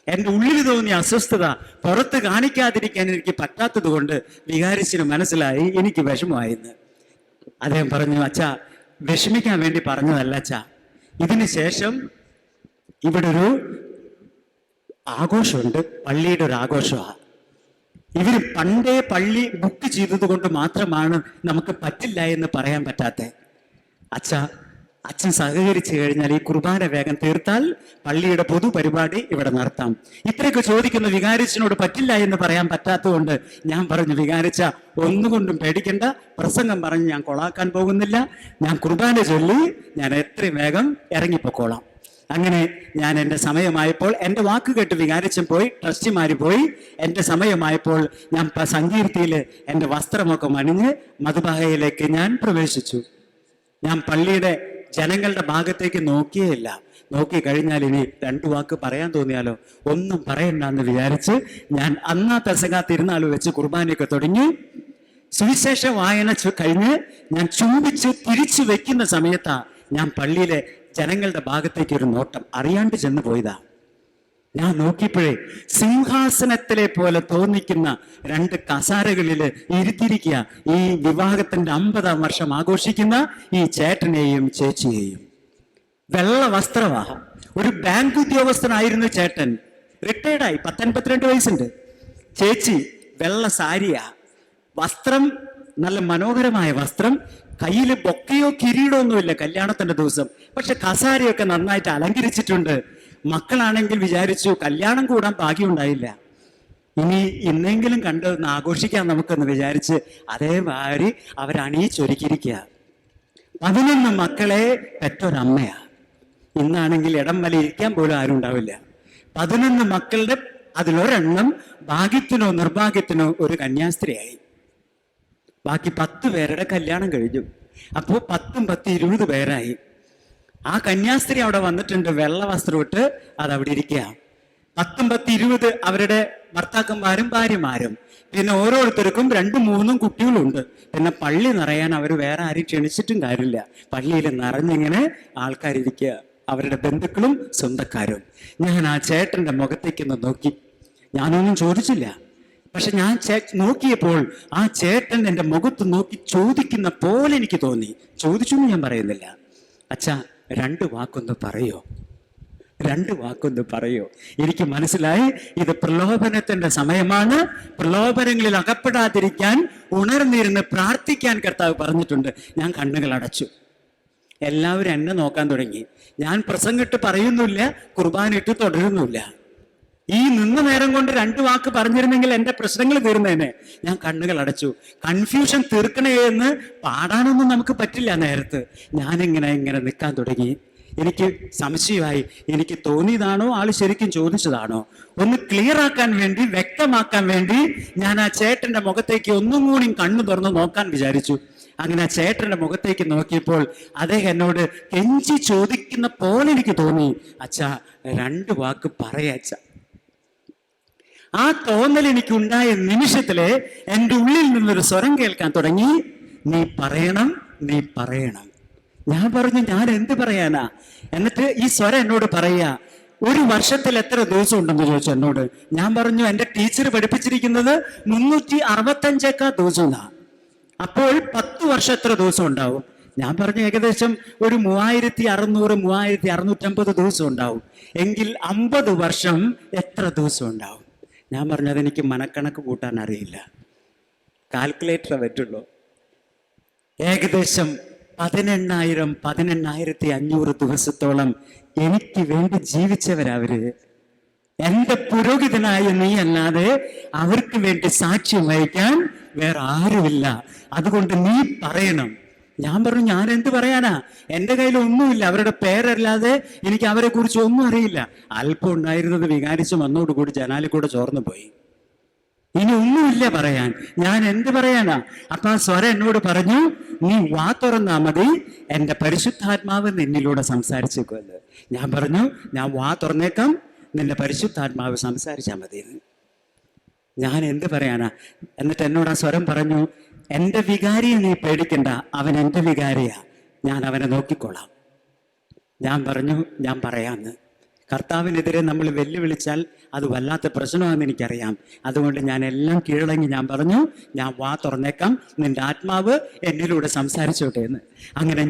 എൻ്റെ ഉള്ളിൽ തോന്നിയ അസ്വസ്ഥത പുറത്ത് കാണിക്കാതിരിക്കാൻ എനിക്ക് പറ്റാത്തത് കൊണ്ട് വികാരിച്ചന് മനസ്സിലായി എനിക്ക് വിഷമമായിരുന്നു. അദ്ദേഹം പറഞ്ഞു, അച്ഛാ വിഷമിക്കാൻ വേണ്ടി പറഞ്ഞതല്ല അച്ഛാ, ഇതിന് ശേഷം ഇവിടെ ഒരു ആഘോഷമുണ്ട്, പള്ളിയുടെ ഒരു ആഘോഷമാണ്. ഇവർ പണ്ടേ പള്ളി ബുക്ക് ചെയ്തത് കൊണ്ട് മാത്രമാണ് നമുക്ക് പറ്റില്ല എന്ന് പറയാൻ പറ്റാത്തത്. അച്ഛൻ സഹകരിച്ചു കഴിഞ്ഞാൽ ഈ കുർബാന വേഗം തീർത്താൽ പള്ളിയുടെ പൊതുപരിപാടി ഇവിടെ നടത്താം. ഇത്രയൊക്കെ ചോദിക്കുന്ന വികാരിച്ചനോട് പറ്റില്ല എന്ന് പറയാൻ പറ്റാത്തതുകൊണ്ട് ഞാൻ പറഞ്ഞു, വികാരിച്ച ഒന്നുകൊണ്ടും പേടിക്കണ്ട, പ്രസംഗം പറഞ്ഞ് ഞാൻ കൊളാക്കാൻ പോകുന്നില്ല, ഞാൻ കുർബാന ചൊല്ലി ഞാൻ എത്രയും വേഗം ഇറങ്ങിപ്പോക്കോളാം. അങ്ങനെ ഞാൻ എൻ്റെ സമയമായപ്പോൾ എൻ്റെ വാക്ക് കേട്ട് വികാരിച്ചൻ പോയി, ട്രസ്റ്റിമാര് പോയി. എൻ്റെ സമയമായപ്പോൾ ഞാൻ സങ്കീർത്തിയിൽ എൻ്റെ വസ്ത്രമൊക്കെ അണിഞ്ഞ് മധുബാഹയിലേക്ക് ഞാൻ പ്രവേശിച്ചു. ഞാൻ പള്ളിയുടെ ജനങ്ങളുടെ ഭാഗത്തേക്ക് നോക്കിയേയില്ല. നോക്കി കഴിഞ്ഞാൽ ഇനി 2 വാക്ക് പറയാൻ തോന്നിയാലോ, ഒന്നും പറയണ്ടെന്ന് വിചാരിച്ച് ഞാൻ അന്നാ പെസക തിരുനാൾ വെച്ച് കുർബാനയൊക്കെ തുടങ്ങി. സുവിശേഷ വായന കഴിഞ്ഞ് ഞാൻ ചുംബിച്ച് തിരിച്ചു വെക്കുന്ന സമയത്താ ഞാൻ പള്ളിയിലെ ജനങ്ങളുടെ ഭാഗത്തേക്ക് ഒരു നോട്ടം അറിയാണ്ട് ചെന്ന് പോയതാ. ഞാൻ നോക്കിയപ്പോഴേ സിംഹാസനത്തിലെ പോലെ തോന്നിക്കുന്ന 2 കസാരകളിൽ ഇരുത്തിരിക്കുക ഈ വിവാഹത്തിന്റെ 50-ാം വർഷം ആഘോഷിക്കുന്ന ഈ ചേട്ടനെയും ചേച്ചിയെയും. വെള്ള വസ്ത്രവാ, ഒരു ബാങ്ക് ഉദ്യോഗസ്ഥനായിരുന്നു ചേട്ടൻ, റിട്ടയർഡായി, 52 വയസ്സുണ്ട്. ചേച്ചി വെള്ള സാരിയാ, വസ്ത്രം നല്ല മനോഹരമായ വസ്ത്രം, കയ്യിൽ ബൊക്കയോ കിരീടോ ഒന്നുമില്ല കല്യാണത്തിന്റെ ദിവസം, പക്ഷെ കസാരയൊക്കെ നന്നായിട്ട് അലങ്കരിച്ചിട്ടുണ്ട്. മക്കളാണെങ്കിൽ വിചാരിച്ചു കല്യാണം കൂടാൻ ഭാഗ്യമുണ്ടായില്ല, ഇനി ഇന്നെങ്കിലും കണ്ടൊന്ന് ആഘോഷിക്കാം നമുക്കെന്ന് വിചാരിച്ച് അതേമാതിരി അവരണിയിച്ചൊരുക്കിയിരിക്കുക. 11 മക്കളെ പെറ്റൊരമ്മയാ. ഇന്നാണെങ്കിൽ ഇടം വല ഇരിക്കാൻ പോലും ആരും ഉണ്ടാവില്ല. 11 മക്കളുടെ അതിലൊരെണ്ണം ഭാഗ്യത്തിനോ നിർഭാഗ്യത്തിനോ ഒരു കന്യാസ്ത്രീയായി. ബാക്കി 10 പേരുടെ കല്യാണം കഴിഞ്ഞു. അപ്പോൾ 10 ഉം 10 20 പേരായി. ആ കന്യാസ്ത്രീ അവിടെ വന്നിട്ടുണ്ട്, വെള്ള വസ്ത്രം ഇട്ട് അതവിടെ ഇരിക്കുക. 10 ഉം 10 20 അവരുടെ ഭർത്താക്കന്മാരും ഭാര്യമാരും, പിന്നെ ഓരോരുത്തർക്കും 2 3 കുട്ടികളുണ്ട്. പിന്നെ പള്ളി നിറയാൻ അവർ വേറെ ആരും ക്ഷണിച്ചിട്ടും കാര്യമില്ല. പള്ളിയിൽ നിറഞ്ഞിങ്ങനെ ആൾക്കാരിരിക്കുക, അവരുടെ ബന്ധുക്കളും സ്വന്തക്കാരും. ഞാൻ ആ ചേട്ടന്റെ മുഖത്തേക്കൊന്ന് നോക്കി, ഞാനൊന്നും ചോദിച്ചില്ല. പക്ഷെ ഞാൻ നോക്കിയപ്പോൾ ആ ചേട്ടൻ എൻ്റെ മുഖത്ത് നോക്കി ചോദിക്കുന്ന പോലെ എനിക്ക് തോന്നി. ചോദിച്ചു ഞാൻ പറയുന്നില്ല, അച്ഛാ 2 വാക്കൊന്ന് പറയോ, 2 വാക്കൊന്ന് പറയോ. എനിക്ക് മനസ്സിലായി ഇത് പ്രലോഭനത്തിന്റെ സമയമാണ്. പ്രലോഭനങ്ങളിൽ അകപ്പെടാതിരിക്കാൻ ഉണർന്നിരുന്ന് പ്രാർത്ഥിക്കാൻ കർത്താവ് പറഞ്ഞിട്ടുണ്ട്. ഞാൻ കണ്ണുകൾ അടച്ചു. എല്ലാവരും എന്നെ നോക്കാൻ തുടങ്ങി. ഞാൻ പ്രസംഗിട്ട് പറയുന്നില്ല, കുർബാനിട്ട് തുടരുന്നില്ല. ഈ നിന്ന നേരം കൊണ്ട് 2 വാക്ക് പറഞ്ഞിരുന്നെങ്കിൽ എൻ്റെ പ്രശ്നങ്ങൾ തീർന്നേനെ. ഞാൻ കണ്ണുകൾ അടച്ചു. കൺഫ്യൂഷൻ തീർക്കണേ എന്ന് പാടാനൊന്നും നമുക്ക് പറ്റില്ല. നേരത്ത് ഞാനിങ്ങനെ നിൽക്കാൻ തുടങ്ങി. എനിക്ക് സംശയമായി. എനിക്ക് തോന്നിയതാണോ ആള് ശരിക്കും ചോദിച്ചതാണോ ഒന്ന് ക്ലിയർ ആക്കാൻ വേണ്ടി, വ്യക്തമാക്കാൻ വേണ്ടി ഞാൻ ആ ചേട്ടന്റെ മുഖത്തേക്ക് ഒന്നും കൂടി കണ്ണു തുറന്ന് നോക്കാൻ വിചാരിച്ചു. അങ്ങനെ ആ ചേട്ടന്റെ മുഖത്തേക്ക് നോക്കിയപ്പോൾ അദ്ദേഹം എന്നോട് കെഞ്ചി ചോദിക്കുന്ന പോലെ എനിക്ക് തോന്നി, അച്ഛാ 2 വാക്ക് പറയാച്ച. ആ തോന്നൽ എനിക്കുണ്ടായ നിമിഷത്തില് എൻ്റെ ഉള്ളിൽ നിന്നൊരു സ്വരം കേൾക്കാൻ തുടങ്ങി, നീ പറയണം, നീ പറയണം. ഞാൻ പറഞ്ഞു, ഞാൻ എന്ത് പറയാനാ? എന്നിട്ട് ഈ സ്വരം എന്നോട് പറയാ, 1 വർഷത്തിൽ എത്ര ദിവസം ഉണ്ടെന്ന് ചോദിച്ചു എന്നോട്. ഞാൻ പറഞ്ഞു, എൻ്റെ ടീച്ചർ പഠിപ്പിച്ചിരിക്കുന്നത് 365 ദിവസമാണ്. അപ്പോൾ 10 വർഷം എത്ര ദിവസം ഉണ്ടാവും? ഞാൻ പറഞ്ഞു, ഏകദേശം ഒരു 3600 3650 ദിവസം ഉണ്ടാവും. എങ്കിൽ 50 വർഷം എത്ര ദിവസം ഉണ്ടാവും? ഞാൻ പറഞ്ഞു, അതെനിക്ക് മനക്കണക്ക് കൂട്ടാൻ അറിയില്ല, കാൽക്കുലേറ്റർ പറ്റുള്ളൂ. ഏകദേശം 18,500 ദിവസത്തോളം എനിക്ക് വേണ്ടി ജീവിച്ചവരവര്. എന്റെ പുരോഹിതനായ നീ അല്ലാതെ അവർക്ക് വേണ്ടി സാക്ഷ്യം വഹിക്കാൻ വേറെ ആരുമില്ല. അതുകൊണ്ട് നീ പറയണം. ഞാൻ പറഞ്ഞു, ഞാൻ എന്ത് പറയാനാ? എന്റെ കയ്യിൽ ഒന്നുമില്ല, അവരുടെ പേരല്ലാതെ എനിക്ക് അവരെ കുറിച്ച് ഒന്നും അറിയില്ല. അല്പം ഉണ്ടായിരുന്നത് വികാരിച്ച് വന്നോടുകൂടി ജനാലിൽ കൂടെ ചോർന്നു പോയി. ഇനി ഒന്നുമില്ല പറയാൻ. ഞാൻ എന്ത് പറയാനാ? അപ്പൊ ആ സ്വരം എന്നോട് പറഞ്ഞു, നീ വാ തുറന്നാ മതി, എന്റെ പരിശുദ്ധാത്മാവ് നിന്നിലൂടെ സംസാരിച്ചേക്കുമല്ലോ. ഞാൻ പറഞ്ഞു, ഞാൻ വാ തുറന്നേക്കാം, നിന്റെ പരിശുദ്ധാത്മാവ് സംസാരിച്ചാൽ മതി. ഞാൻ എന്ത് പറയാനാ? എന്നിട്ട് എന്നോട് ആ സ്വരം പറഞ്ഞു, എന്റെ വികാരിയെ നീ പേടിക്കണ്ട, അവൻ എന്റെ വികാരിയാ, ഞാൻ അവനെ നോക്കിക്കൊള്ളാം. ഞാൻ പറഞ്ഞു, ഞാൻ പറയാന്ന്. കർത്താവിനെതിരെ നമ്മൾ വെല്ലുവിളിച്ചാൽ അത് വല്ലാത്ത പ്രശ്നമാണെന്ന് എനിക്കറിയാം. അതുകൊണ്ട് ഞാൻ എല്ലാം കീഴടങ്ങി ഞാൻ പറഞ്ഞു, ഞാൻ വാ തുറന്നേക്കാം, നിന്റെ ആത്മാവ് എന്നിലൂടെ സംസാരിച്ചോട്ടെ എന്ന്. അങ്ങനെ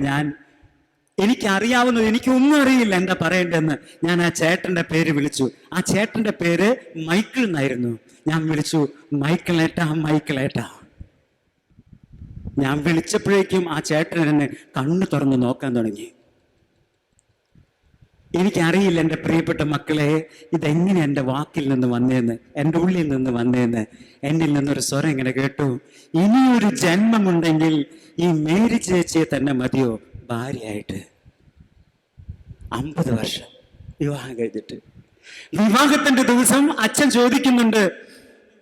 എനിക്കറിയാവുന്നത്, എനിക്കൊന്നും അറിയില്ല എന്താ പറയേണ്ടതെന്ന്. ഞാൻ ആ ചേട്ടന്റെ പേര് വിളിച്ചു. ആ ചേട്ടന്റെ പേര് മൈക്കിൾ എന്നായിരുന്നു. ഞാൻ വിളിച്ചു, മൈക്കിളേട്ടാ, മൈക്കിളേട്ടാ. ഞാൻ വിളിച്ചപ്പോഴേക്കും ആ ചേട്ടൻ എന്നെ കണ്ണു തുറന്ന് നോക്കാൻ തുടങ്ങി. എനിക്കറിയില്ല എൻ്റെ പ്രിയപ്പെട്ട മക്കളെ, ഇതെങ്ങനെ എൻ്റെ വാക്കിൽ നിന്ന് വന്നേന്ന്, എൻ്റെ ഉള്ളിൽ നിന്ന് വന്നേന്ന്. എന്നിൽ നിന്നൊരു സ്വരം ഇങ്ങനെ കേട്ടു, ഇനിയൊരു ജന്മമുണ്ടെങ്കിൽ ഈ മേരി ചേച്ചിയെ തന്നെ മതിയോ ഭാര്യയായിട്ട്. 50 വർഷം വിവാഹം കഴിഞ്ഞിട്ട്, വിവാഹത്തിന്റെ ദിവസം അച്ഛൻ ചോദിക്കുന്നുണ്ട്,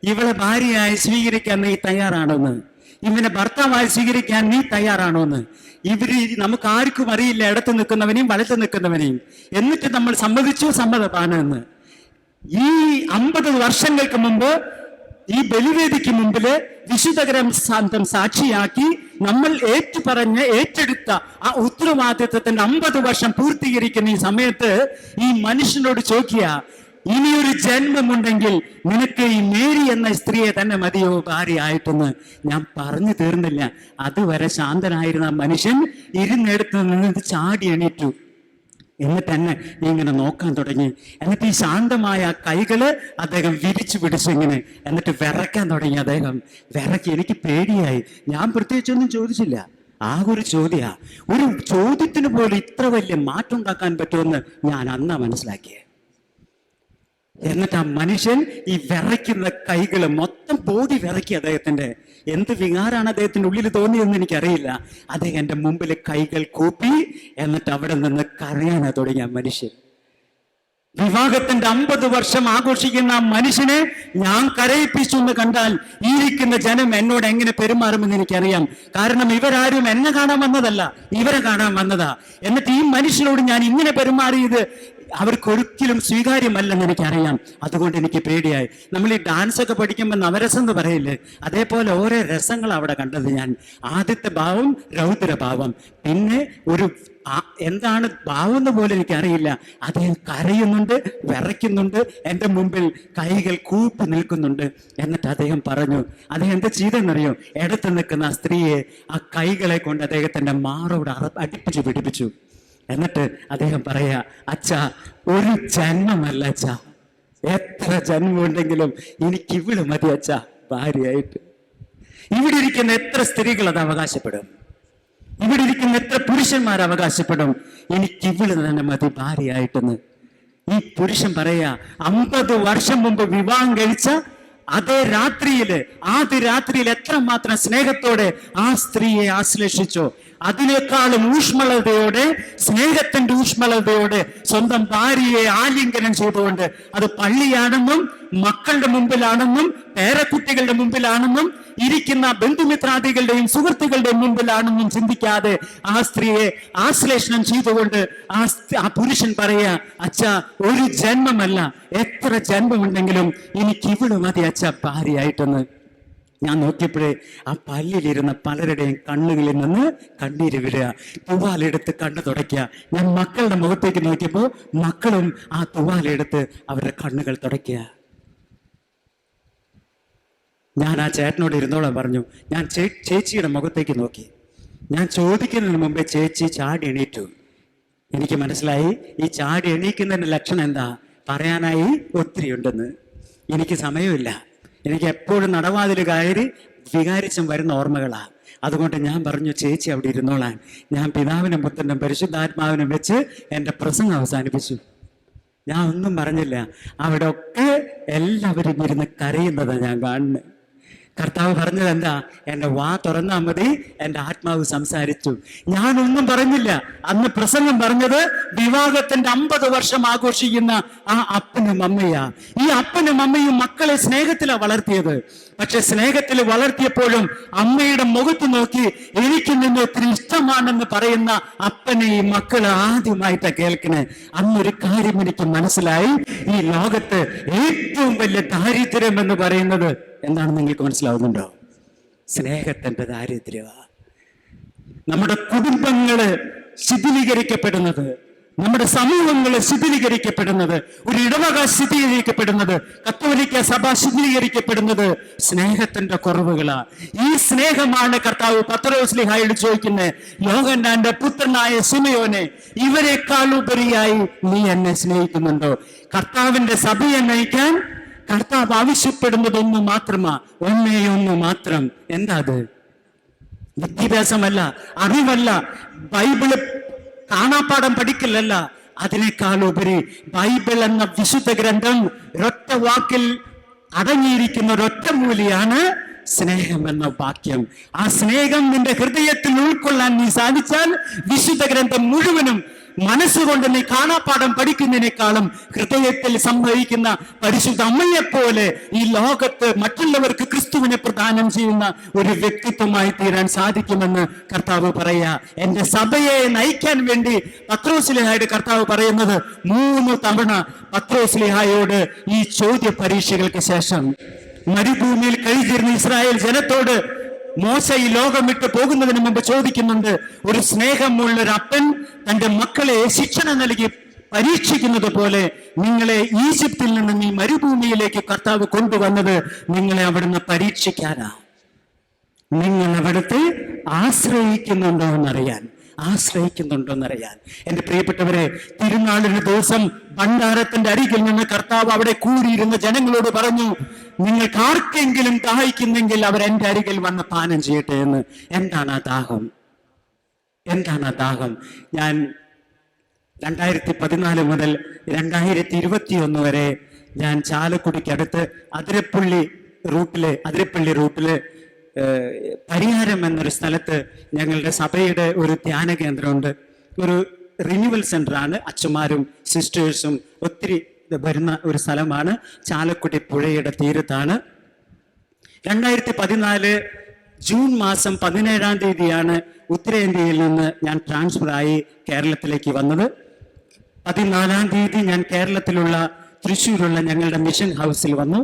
ഇവളെ ഭാര്യയായി സ്വീകരിക്കാൻ നീ തയ്യാറാണോന്ന്, ഇവനെ ഭർത്താവായി സ്വീകരിക്കാൻ നീ തയ്യാറാണോന്ന്. നമുക്ക് ആർക്കും അറിയില്ല, ഇടത്ത് നിൽക്കുന്നവനെയും വലത്ത് നിൽക്കുന്നവനെയും. എന്നിട്ട് നമ്മൾ സമ്മതിച്ചു, സമ്മതപാനെന്ന്. ഈ 50 വർഷങ്ങൾക്ക് മുമ്പ് ഈ ബലിവേദിക്ക് മുമ്പില് വിശുദ്ധകരം സാന്തം സാക്ഷിയാക്കി നമ്മൾ ഏറ്റെടുത്ത ആ ഉത്തരവാദിത്വത്തിന്റെ 50 വർഷം പൂർത്തീകരിക്കുന്ന ഈ സമയത്ത് ഈ മനുഷ്യനോട് ചോദിക്കുക, ഇനിയൊരു ജന്മമുണ്ടെങ്കിൽ നിനക്ക് ഈ മേരി എന്ന സ്ത്രീയെ തന്നെ മതിയോ ഭാര്യയായിട്ടെന്ന്. ഞാൻ പറഞ്ഞു തീർന്നില്ല. അതുവരെ ശാന്തനായിരുന്ന മനുഷ്യൻ ഇരുന്നെടുത്ത് നിന്ന് ചാടി എണീറ്റു. എന്നിട്ട് തന്നെ ഇങ്ങനെ നോക്കാൻ തുടങ്ങി. എന്നിട്ട് ഈ ശാന്തമായ കൈകള് അദ്ദേഹം വിരിച്ചു പിടിച്ചു ഇങ്ങനെ. എന്നിട്ട് വിറയ്ക്കാൻ തുടങ്ങി. അദ്ദേഹം വിറക്കി. എനിക്ക് പേടിയായി. ഞാൻ പ്രത്യേകിച്ചൊന്നും ചോദിച്ചില്ല. ആ ഒരു ഒരു ചോദ്യത്തിന് പോലും ഇത്ര വലിയ മാറ്റം ഉണ്ടാക്കാൻ പറ്റുമെന്ന് ഞാൻ അന്നാ മനസ്സിലാക്കിയത്. എന്നിട്ട് ആ മനുഷ്യൻ ഈ വിറയ്ക്കുന്ന കൈകള് മൊത്തം ബോഡി വിറക്കി. അദ്ദേഹത്തിന്റെ എന്ത് വികാരാണ് അദ്ദേഹത്തിന്റെ ഉള്ളിൽ തോന്നിയതെന്ന് എനിക്കറിയില്ല. അദ്ദേഹം എൻ്റെ മുമ്പിൽ കൈകൾ കൂപ്പി, എന്നിട്ട് അവിടെ നിന്ന് കരയാനാ തുടങ്ങിയ മനുഷ്യൻ. വിവാഹത്തിന്റെ 50 വർഷം ആഘോഷിക്കുന്ന ആ മനുഷ്യനെ ഞാൻ കരയിപ്പിച്ചു എന്ന് കണ്ടാൽ ഇരിക്കുന്ന ജനം എന്നോട് എങ്ങനെ പെരുമാറുമെന്ന് എനിക്കറിയാം. കാരണം ഇവരാരും എന്നെ കാണാൻ വന്നതല്ല, ഇവരെ കാണാൻ വന്നതാ. എന്നിട്ട് ഈ മനുഷ്യനോട് ഞാൻ ഇങ്ങനെ പെരുമാറിയത് അവർക്കൊരിക്കലും സ്വീകാര്യമല്ലെന്ന് എനിക്കറിയാം. അതുകൊണ്ട് എനിക്ക് പേടിയായി. നമ്മൾ ഈ ഡാൻസ് ഒക്കെ പഠിക്കുമ്പോൾ നവരസം എന്ന് പറയില്ലേ, അതേപോലെ ഓരോ രസങ്ങൾ അവിടെ കണ്ടത് ഞാൻ. ആദ്യത്തെ ഭാവം രൗദ്രഭാവം, പിന്നെ ഒരു എന്താണ് ഭാവം എന്ന് പോലും എനിക്കറിയില്ല. അദ്ദേഹം കരയുന്നുണ്ട്, വിറയ്ക്കുന്നുണ്ട്, എൻ്റെ മുമ്പിൽ കൈകൾ കൂപ്പി നിൽക്കുന്നുണ്ട്. എന്നിട്ട് അദ്ദേഹം പറഞ്ഞു, അദ്ദേഹം എന്താ ചെയ്തെന്നറിയോ? ഇടത്ത് നിൽക്കുന്ന ആ സ്ത്രീയെ ആ കൈകളെ കൊണ്ട് അദ്ദേഹത്തിന്റെ മാറോട് അടുപ്പിച്ചു പിടിപ്പിച്ചു. എന്നിട്ട് അദ്ദേഹം പറയാ, അച്ഛാ, ഒരു ജന്മമല്ല അച്ഛാ, എത്ര ജന്മമുണ്ടെങ്കിലും എനിക്ക് ഇവള് മതി അച്ഛാ ഭാര്യയായിട്ട്. ഇവിടെ ഇരിക്കുന്ന എത്ര സ്ത്രീകൾ അത് അവകാശപ്പെടും, ഇവിടെ ഇരിക്കുന്ന എത്ര പുരുഷന്മാർ അവകാശപ്പെടും, എനിക്ക് ഇവള് തന്നെ മതി ഭാര്യയായിട്ടെന്ന്. ഈ പുരുഷൻ പറയാ, 50 വർഷം മുമ്പ് വിവാഹം കഴിച്ച അതേ രാത്രിയില്, ആദ്യ രാത്രിയിൽ എത്രമാത്രം സ്നേഹത്തോടെ ആ സ്ത്രീയെ ആശ്ലേഷിച്ചോ, അതിനേക്കാളും ഊഷ്മളതയോടെ, സ്നേഹത്തിന്റെ ഊഷ്മളതയോടെ സ്വന്തം ഭാര്യയെ ആലിംഗനം ചെയ്തുകൊണ്ട്, അത് പള്ളിയാണെന്നും മക്കളുടെ മുമ്പിലാണെന്നും പേരക്കുട്ടികളുടെ മുമ്പിലാണെന്നും ഇരിക്കുന്ന ബന്ധുമിത്രാദികളുടെയും സുഹൃത്തുക്കളുടെയും മുമ്പിലാണെന്നും ചിന്തിക്കാതെ ആ സ്ത്രീയെ ആശ്ലേഷണം ചെയ്തുകൊണ്ട് ആ പുരുഷൻ പറയാ, അച്ഛാ, ഒരു ജന്മമല്ല, എത്ര ജന്മമുണ്ടെങ്കിലും എനിക്ക് ഇവള് മതി അച്ഛാ ഭാര്യയായിട്ടെന്ന്. ഞാൻ നോക്കിയപ്പോഴേ ആ പള്ളിയിലിരുന്ന പലരുടെയും കണ്ണുകളിൽ നിന്ന് കണ്ണീര് വീഴുക. തുവാലെടുത്ത് കണ്ണു തുടയ്ക്കുക. ഞാൻ മക്കളുടെ മുഖത്തേക്ക് നോക്കിയപ്പോൾ മക്കളും ആ തുവാലെടുത്ത് അവരുടെ കണ്ണുകൾ തുടയ്ക്കുക. ഞാൻ ആ ചേട്ടനോട് ഇരുന്നോളാൻ പറഞ്ഞു. ഞാൻ ചേച്ചിയുടെ മുഖത്തേക്ക് നോക്കി. ഞാൻ ചോദിക്കുന്നതിന് മുമ്പേ ചേച്ചി ചാടി എണീറ്റു. എനിക്ക് മനസ്സിലായി ഈ ചാടി എണീക്കുന്നതിന്റെ ലക്ഷണം എന്താ, പറയാനായി ഒത്തിരി ഉണ്ടെന്ന്. എനിക്ക് സമയമില്ല. എനിക്ക് എപ്പോഴും നടവാതിൽ കയറി വികാരിച്ചും വരുന്ന ഓർമ്മകളാ. അതുകൊണ്ട് ഞാൻ പറഞ്ഞു, ചേച്ചി അവിടെ ഇരുന്നോളാൻ. ഞാൻ പിതാവിനും പുത്രനും പരിശുദ്ധാത്മാവിനും വെച്ച് എൻ്റെ പ്രസംഗം അവസാനിപ്പിച്ചു. ഞാൻ ഒന്നും പറഞ്ഞില്ല. അവിടെ ഒക്കെ എല്ലാവരും ഇരുന്ന് കരയുന്നതാണ് ഞാൻ കാണുന്നത്. കർത്താവ് പറഞ്ഞത് എന്താ? എൻ്റെ വാ തുറന്നാൽ മതി, എൻ്റെ ആത്മാവ് സംസാരിച്ചു. ഞാനൊന്നും പറഞ്ഞില്ല. അന്ന് പ്രസംഗം പറഞ്ഞത് വിവാഹത്തിന്റെ 50 വർഷം ആഘോഷിക്കുന്ന ആ അപ്പനും അമ്മയാ. ഈ അപ്പനും അമ്മയും മക്കളെ സ്നേഹത്തിലാണ് വളർത്തിയത്. പക്ഷെ സ്നേഹത്തിൽ വളർത്തിയപ്പോഴും അമ്മയുടെ മുഖത്ത് നോക്കി എനിക്ക് നിന്നെ ഒത്തിരി ഇഷ്ടമാണെന്ന് പറയുന്ന അപ്പനെ ഈ മക്കൾ ആദ്യമായിട്ടാണ് കേൾക്കണേ. അന്നൊരു കാര്യം എനിക്ക് മനസ്സിലായി. ഈ ലോകത്ത് ഏറ്റവും വലിയ ദാരിദ്ര്യം എന്ന് പറയുന്നത് എന്താണെന്ന് നിങ്ങൾക്ക് മനസ്സിലാവുന്നുണ്ടോ? സ്നേഹത്തിന്റെ ദാരിദ്ര്യമാ. നമ്മുടെ കുടുംബങ്ങള് ശിഥിലീകരിക്കപ്പെടുന്നത്, നമ്മുടെ സമൂഹങ്ങൾ ശിഥിലീകരിക്കപ്പെടുന്നത്, ഒരു ഇടവക ശിഥിലീകരിക്കപ്പെടുന്നത്, കത്തോലിക്ക സഭ ശിഥിലീകരിക്കപ്പെടുന്നത് സ്നേഹത്തിന്റെ കുറവുകളാ. ഈ സ്നേഹമാണ് കർത്താവ് പത്രോസ്ലിഹായോട് ചോദിക്കുന്നത്. യോഹന്നാന്റെ പുത്രനായ ശിമയോനെ, ഇവരെക്കാൾ ഉപരിയായി നീ എന്നെ സ്നേഹിക്കുന്നുണ്ടോ? കർത്താവിന്റെ സഭയെ നയിക്കാൻ കർത്താവ് ആവശ്യപ്പെടുന്നത് ഒന്ന് മാത്രമാ, ഒന്നേ മാത്രം. എന്താ അത്? വിദ്യാഭ്യാസമല്ല, അറിവല്ല, ബൈബിള് കാണാപ്പാഠം പഠിക്കലല്ല. അതിനേക്കാൾ ഉപരി ബൈബിൾ എന്ന വിശുദ്ധ ഗ്രന്ഥം ഒരൊറ്റ വാക്കിൽ അടങ്ങിയിരിക്കുന്ന ഒരൊറ്റ മൂലിയാണ് സ്നേഹം എന്ന വാക്യം. ആ സ്നേഹം നിന്റെ ഹൃദയത്തിൽ ഉൾക്കൊള്ളാൻ നീ സാധിച്ചാൽ വിശുദ്ധ ഗ്രന്ഥം മുഴുവനും മനസ്സുകൊണ്ട് നീ കാണാപ്പാഠം പഠിക്കുന്നതിനേക്കാളും ഹൃദയത്തിൽ സംഭവിക്കുന്ന പരിശുദ്ധ അമ്മയെപ്പോലെ ഈ ലോകത്ത് മറ്റുള്ളവർക്ക് ക്രിസ്തുവിനെ പ്രദാനം ചെയ്യുന്ന ഒരു വ്യക്തിത്വമായി തീരാൻ സാധിക്കുമെന്ന് കർത്താവ് പറയാ. എന്റെ സഭയെ നയിക്കാൻ വേണ്ടി പത്രോസ്ലിഹായോട് കർത്താവ് പറയുന്നത് 3 തവണ പത്രോസ്ലിഹായോട് ഈ ചോദ്യ പരീക്ഷകൾക്ക് ശേഷം മരുഭൂമിയിൽ കഴിഞ്ഞിരുന്ന ഇസ്രായേൽ ജനത്തോട് മോശ ഈ ലോകം വിട്ട് പോകുന്നതിന് മുമ്പ് ചോദിക്കുന്നുണ്ട്, ഒരു സ്നേഹമുള്ളൊരു അപ്പൻ തന്റെ മക്കളെ ശിക്ഷണം നൽകി പരീക്ഷിക്കുന്നത് പോലെ നിങ്ങളെ ഈജിപ്തിൽ നിന്ന് ഈ മരുഭൂമിയിലേക്ക് കർത്താവ് കൊണ്ടുവന്നത് നിങ്ങളെ അവിടുന്ന് പരീക്ഷിക്കാനാ. നിങ്ങൾ അവിടുത്തെ ആശ്രയിക്കുന്നുണ്ടോ എന്നറിയാൻ. എന്റെ പ്രിയപ്പെട്ടവരെ, തിരുനാളിന് ദിവസം ഭണ്ഡാരത്തിന്റെ അരികിൽ നിന്ന് കർത്താവ് അവിടെ കൂടിയിരുന്ന ജനങ്ങളോട് പറഞ്ഞു, നിങ്ങൾക്ക് ആർക്കെങ്കിലും ദാഹിക്കുന്നെങ്കിൽ അവർ എൻ്റെ അരികിൽ വന്ന് പാനം ചെയ്യട്ടെ എന്ന്. എന്താണ് ആ ദാഹം? ഞാൻ 2014 മുതൽ 2021 വരെ ഞാൻ ചാലക്കുടിക്കടുത്ത് അതിരപ്പള്ളി റൂട്ടില് പരിഹാരം എന്നൊരു സ്ഥലത്ത് ഞങ്ങളുടെ സഭയുടെ ഒരു ധ്യാന കേന്ദ്രമുണ്ട്. ഒരു റിന്യൂവൽ സെന്ററാണ്. അച്ഛന്മാരും സിസ്റ്റേഴ്സും ഒത്തിരി വരുന്ന ഒരു സ്ഥലമാണ്. ചാലക്കുടി പുഴയുടെ തീരത്താണ്. 2014 ജൂൺ മാസം 17-ാം തീയതിയാണ് ഉത്തരേന്ത്യയിൽ നിന്ന് ഞാൻ ട്രാൻസ്ഫർ ആയി കേരളത്തിലേക്ക് വന്നത്. 14-ാം തീയതി ഞാൻ കേരളത്തിലുള്ള തൃശ്ശൂരുള്ള ഞങ്ങളുടെ മിഷൻ ഹൗസിൽ വന്നു.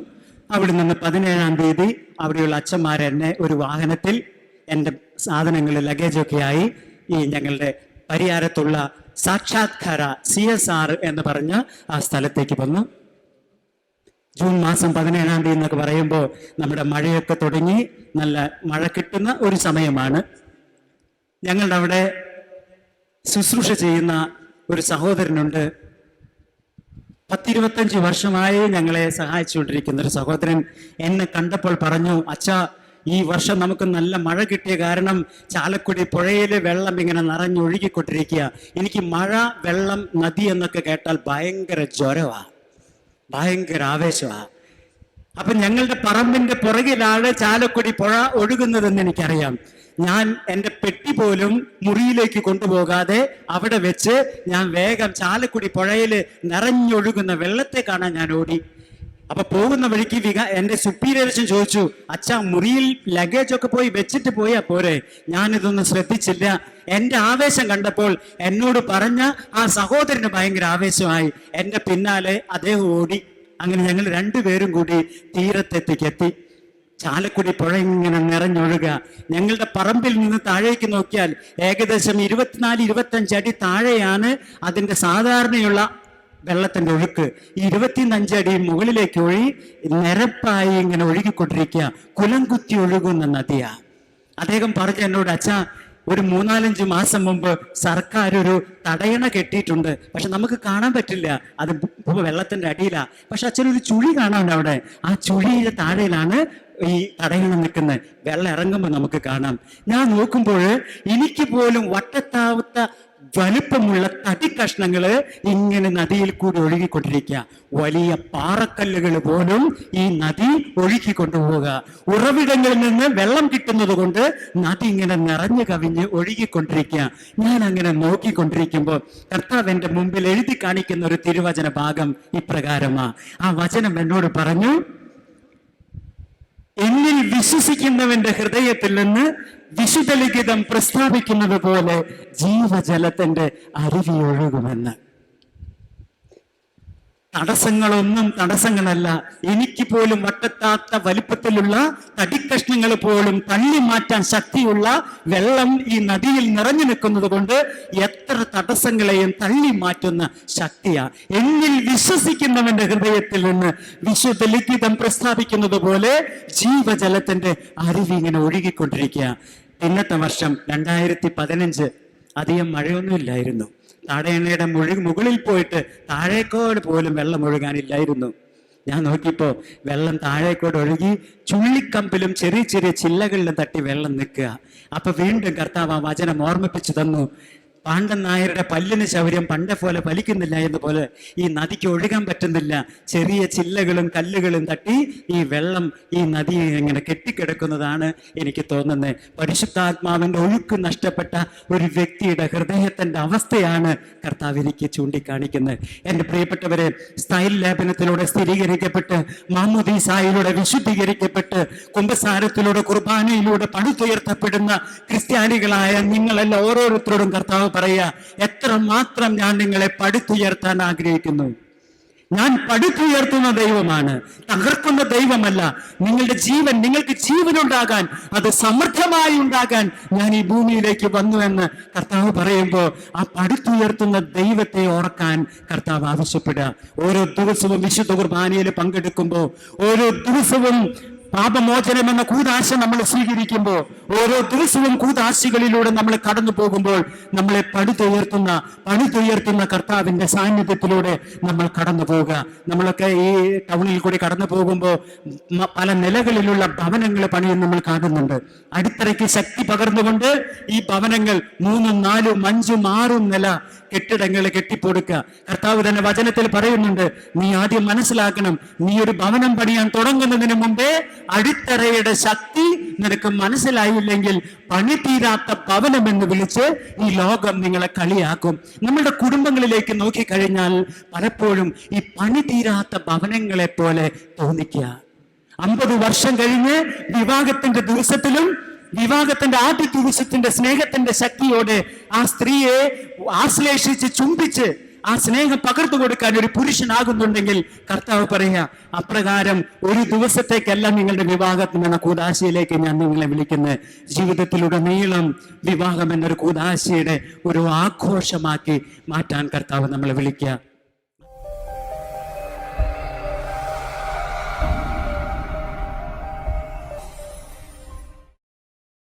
അവിടെ നിന്ന് 17-ാം തീയതി അവിടെയുള്ള അച്ഛന്മാരെന്നെ ഒരു വാഹനത്തിൽ എൻ്റെ സാധനങ്ങൾ ലഗേജൊക്കെ ആയി ഈ ഞങ്ങളുടെ പരിയാരത്തുള്ള സാക്ഷാത്കാര CSR എന്ന് പറഞ്ഞ ആ സ്ഥലത്തേക്ക് വന്നു. ജൂൺ മാസം 17-ാം തീയതി എന്നൊക്കെ പറയുമ്പോൾ നമ്മുടെ മഴയൊക്കെ തുടങ്ങി, നല്ല മഴ കിട്ടുന്ന ഒരു സമയമാണ്. ഞങ്ങളുടെ അവിടെ ശുശ്രൂഷ ചെയ്യുന്ന ഒരു സഹോദരനുണ്ട്. 10-25 വർഷമായി ഞങ്ങളെ സഹായിച്ചുകൊണ്ടിരിക്കുന്ന ഒരു സഹോദരൻ എന്നെ കണ്ടപ്പോൾ പറഞ്ഞു, അച്ഛാ, ഈ വർഷം നമുക്ക് നല്ല മഴ കിട്ടിയ കാരണം ചാലക്കുടി പുഴയിലെ വെള്ളം ഇങ്ങനെ നിറഞ്ഞൊഴുകിക്കൊണ്ടിരിക്കുക. എനിക്ക് മഴ, വെള്ളം, നദി എന്നൊക്കെ കേട്ടാൽ ഭയങ്കര ജ്വരമാ, ഭയങ്കര ആവേശമാ. അപ്പൊ ഞങ്ങളുടെ പറമ്പിന്റെ പുറകിലാണ് ചാലക്കുടി പുഴ ഒഴുകുന്നതെന്ന് എനിക്കറിയാം. ഞാൻ എൻ്റെ പെട്ടി പോലും മുറിയിലേക്ക് കൊണ്ടുപോകാതെ അവിടെ വെച്ച് ഞാൻ വേഗം ചാലക്കുടി പുഴയിൽ നിറഞ്ഞൊഴുകുന്ന വെള്ളത്തെ കാണാൻ ഞാൻ ഓടി. അപ്പൊ പോകുന്ന വഴിക്ക് എൻ്റെ സുപ്പീരിയർഷൻ ചോദിച്ചു, അച്ഛാ, മുറിയിൽ ലഗേജ് ഒക്കെ പോയി വെച്ചിട്ട് പോയാ പോരെ? ഞാനിതൊന്നും ശ്രദ്ധിച്ചില്ല. എൻ്റെ ആവേശം കണ്ടപ്പോൾ എന്നോട് പറഞ്ഞ ആ സഹോദരന് ഭയങ്കര ആവേശമായി. എൻ്റെ പിന്നാലെ അദ്ദേഹം ഓടി. അങ്ങനെ ഞങ്ങൾ 2 പേരും കൂടി തീരത്തെത്തിക്കെത്തി. ചാലക്കുടി പുഴ ഇങ്ങനെ നിറഞ്ഞൊഴുക. ഞങ്ങളുടെ പറമ്പിൽ നിന്ന് താഴേക്ക് നോക്കിയാൽ ഏകദേശം 24-25 അടി താഴെയാണ് അതിൻ്റെ സാധാരണയുള്ള വെള്ളത്തിന്റെ ഒഴുക്ക്. ഈ 25 അടി മുകളിലേക്ക് നിരപ്പായി ഇങ്ങനെ ഒഴുകിക്കൊണ്ടിരിക്കുക. കുലം കുത്തി ഒഴുകുന്ന നദിയാ. അദ്ദേഹം പറഞ്ഞു എന്നോട്, അച്ഛാ, ഒരു 3-4 മാസം മുമ്പ് സർക്കാർ ഒരു തടയണ കെട്ടിയിട്ടുണ്ട്, പക്ഷെ നമുക്ക് കാണാൻ പറ്റില്ല, അത് വെള്ളത്തിന്റെ അടിയിലാ. പക്ഷെ അച്ഛനൊരു ചുഴി കാണാൻ അവിടെ. ആ ചുഴിയുടെ താഴെയിലാണ് ഈ തടയണം നിൽക്കുന്ന വെള്ളം ഇറങ്ങുമ്പോൾ നമുക്ക് കാണാം. ഞാൻ നോക്കുമ്പോൾ എനിക്ക് പോലും വട്ടത്താവത്ത വലുപ്പമുള്ള തടിക്കഷ്ണങ്ങള് ഇങ്ങനെ നദിയിൽ കൂടി ഒഴുകിക്കൊണ്ടിരിക്കുക. വലിയ പാറക്കല്ലുകൾ പോലും ഈ നദി ഒഴുകിക്കൊണ്ടുപോവുക. ഉറവിടങ്ങളിൽ നിന്ന് വെള്ളം കിട്ടുന്നത് കൊണ്ട് നദി ഇങ്ങനെ നിറഞ്ഞു കവിഞ്ഞ് ഒഴുകിക്കൊണ്ടിരിക്കുക. ഞാൻ അങ്ങനെ നോക്കിക്കൊണ്ടിരിക്കുമ്പോൾ കർത്താവ് എൻ്റെ മുമ്പിൽ എഴുതി കാണിക്കുന്ന ഒരു തിരുവചന ഭാഗം ഇപ്രകാരമാ. ആ വചനം എന്നോട് പറഞ്ഞു, എന്നിൽ വിശ്വസിക്കുന്നവന്റെ ഹൃദയത്തിൽ നിന്ന് വിശുദ്ധ ലിഖിതം പ്രസ്താവിക്കുന്നത് പോലെ ജീവജലത്തിന്റെ അരുവി ഒഴുകുമെന്ന്. തടസ്സങ്ങളൊന്നും തടസ്സങ്ങളല്ല. എനിക്ക് പോലും വട്ടത്താത്ത വലിപ്പത്തിലുള്ള തടിക്കഷ്ണങ്ങൾ പോലും തള്ളി മാറ്റാൻ ശക്തിയുള്ള വെള്ളം ഈ നദിയിൽ നിറഞ്ഞു നിൽക്കുന്നത് കൊണ്ട് എത്ര തടസ്സങ്ങളെയും തള്ളി മാറ്റുന്ന ശക്തിയാ. എന്നിൽ വിശ്വസിക്കുന്നവന്റെ ഹൃദയത്തിൽ നിന്ന് വിശുദ്ധ ലിഖിതം പ്രസ്താവിക്കുന്നത് പോലെ ജീവജലത്തിന്റെ അരുവി ഇങ്ങനെ ഒഴുകിക്കൊണ്ടിരിക്കുക. ഇന്നത്തെ വർഷം 2015 അധികം മഴയൊന്നുമില്ലായിരുന്നു. താടയണയുടെ മുകളിൽ പോയിട്ട് താഴേക്കോട് പോലും വെള്ളം ഒഴുകാനില്ലായിരുന്നു. ഞാൻ നോക്കിയപ്പോ വെള്ളം താഴേക്കോട് ഒഴുകി ചുള്ളിക്കമ്പിലും ചെറിയ ചെറിയ ചില്ലകളിലും തട്ടി വെള്ളം നിൽക്കുക. അപ്പൊ വീണ്ടും കർത്താവ് ആ വചനം ഓർമ്മിപ്പിച്ചു തന്നു. പാണ്ഡൻ നായരുടെ പല്ലിന് ശൗര്യം പണ്ടേ പോലെ ഫലിക്കുന്നില്ല എന്ന് പോലെ ഈ നദിക്ക് ഒഴുകാൻ പറ്റുന്നില്ല. ചെറിയ ചില്ലകളും കല്ലുകളും തട്ടി ഈ വെള്ളം ഈ നദി ഇങ്ങനെ കെട്ടിക്കിടക്കുന്നതാണ് എനിക്ക് തോന്നുന്നത്. പരിശുദ്ധാത്മാവിന്റെ ഒഴുക്ക് നഷ്ടപ്പെട്ട ഒരു വ്യക്തിയുടെ ഹൃദയത്തിന്റെ അവസ്ഥയാണ് കർത്താവ് എനിക്ക് ചൂണ്ടിക്കാണിക്കുന്നത്. എൻ്റെ പ്രിയപ്പെട്ടവരെ, സ്റ്റൈൽ ലേപനത്തിലൂടെ സ്ഥിരീകരിക്കപ്പെട്ട് മാമോദീസായിലൂടെ വിശുദ്ധീകരിക്കപ്പെട്ട് കുമ്പസാരത്തിലൂടെ കുർബാനയിലൂടെ പടുത്തുയർത്തപ്പെടുന്ന ക്രിസ്ത്യാനികളായ നിങ്ങളെല്ലാം ഓരോരുത്തരോടും കർത്താവ് പറയാ, എത്രമാത്രം ഞാൻ നിങ്ങളെ പടുത്തുയർത്താൻ ആഗ്രഹിക്കുന്നു. ഞാൻ പടുത്തുയർത്തുന്ന ദൈവമാണ്, തകർക്കുന്ന ദൈവമല്ല. നിങ്ങളുടെ ജീവൻ, നിങ്ങൾക്ക് ജീവനുണ്ടാകാൻ, അത് സമൃദ്ധമായി ഉണ്ടാകാൻ ഞാൻ ഈ ഭൂമിയിലേക്ക് വന്നു എന്ന് കർത്താവ് പറയുമ്പോൾ ആ പടുത്തുയർത്തുന്ന ദൈവത്തെ ഓർക്കാൻ കർത്താവ് ആവശ്യപ്പെടുക. ഓരോ ദിവസവും വിശുദ്ധ കുർബാനയിൽ പങ്കെടുക്കുമ്പോൾ, ഓരോ ദിവസവും പാപമോചനം എന്ന കൂദാശ നമ്മൾ സ്വീകരിക്കുമ്പോൾ, ഓരോ ദിവസവും കൂദാശകളിലൂടെ നമ്മൾ കടന്നു പോകുമ്പോൾ നമ്മളെ പടുത്തുയർത്തുന്ന കർത്താവിന്റെ സാന്നിധ്യത്തിലൂടെ നമ്മൾ കടന്നു പോവുക. നമ്മളൊക്കെ ഈ ടൗണിൽ കൂടി കടന്നു പോകുമ്പോൾ പല നിലകളിലുള്ള ഭവനങ്ങൾ പണിയും നമ്മൾ കാണുന്നുണ്ട്. അടിത്തറയ്ക്ക് ശക്തി പകർന്നുകൊണ്ട് ഈ ഭവനങ്ങൾ 3, 4, 5, 6 നില കെട്ടിടങ്ങൾ കെട്ടിപ്പൊടുക്കുക. കർത്താവ് തന്നെ വചനത്തിൽ പറയുന്നുണ്ട്, നീ ആദ്യം മനസ്സിലാക്കണം, നീ ഒരു ഭവനം പണിയാൻ തുടങ്ങുന്നതിന് മുമ്പേ അടിത്തറയുടെ ശക്തി നിനക്ക് മനസ്സിലായില്ലെങ്കിൽ പണി തീരാത്ത ഭവനം എന്ന് വിളിച്ച് ഈ ലോകം നിങ്ങളെ കളിയാക്കും. നമ്മുടെ കുടുംബങ്ങളിലേക്ക് നോക്കിക്കഴിഞ്ഞാൽ പലപ്പോഴും ഈ പണി തീരാത്ത ഭവനങ്ങളെ പോലെ തോന്നിക്കുക. 50 വർഷം കഴിഞ്ഞ് വിവാഹത്തിന്റെ ദിവസത്തിലും വിവാഹത്തിന്റെ ആദ്യ ദിവസത്തിന്റെ സ്നേഹത്തിന്റെ ശക്തിയോടെ ആ സ്ത്രീയെ ആശ്ലേഷിച്ച് ചുംബിച്ച് ആ സ്നേഹം പകർന്നു കൊടുക്കാൻ ഒരു പുരുഷനാകുന്നുണ്ടെങ്കിൽ കർത്താവ് പറയുക, അപ്രകാരം ഒരു ദിവസത്തേക്കല്ല നിങ്ങളുടെ വിവാഹത്തിന് എന്ന കൂദാശയിലേക്ക് ഞാൻ നിങ്ങളെ വിളിക്കുന്നത്. ജീവിതത്തിലുടനീളം വിവാഹം എന്നൊരു കൂദാശയുടെ ഒരു ആഘോഷമാക്കി മാറ്റാൻ കർത്താവ് നമ്മളെ വിളിക്കുക.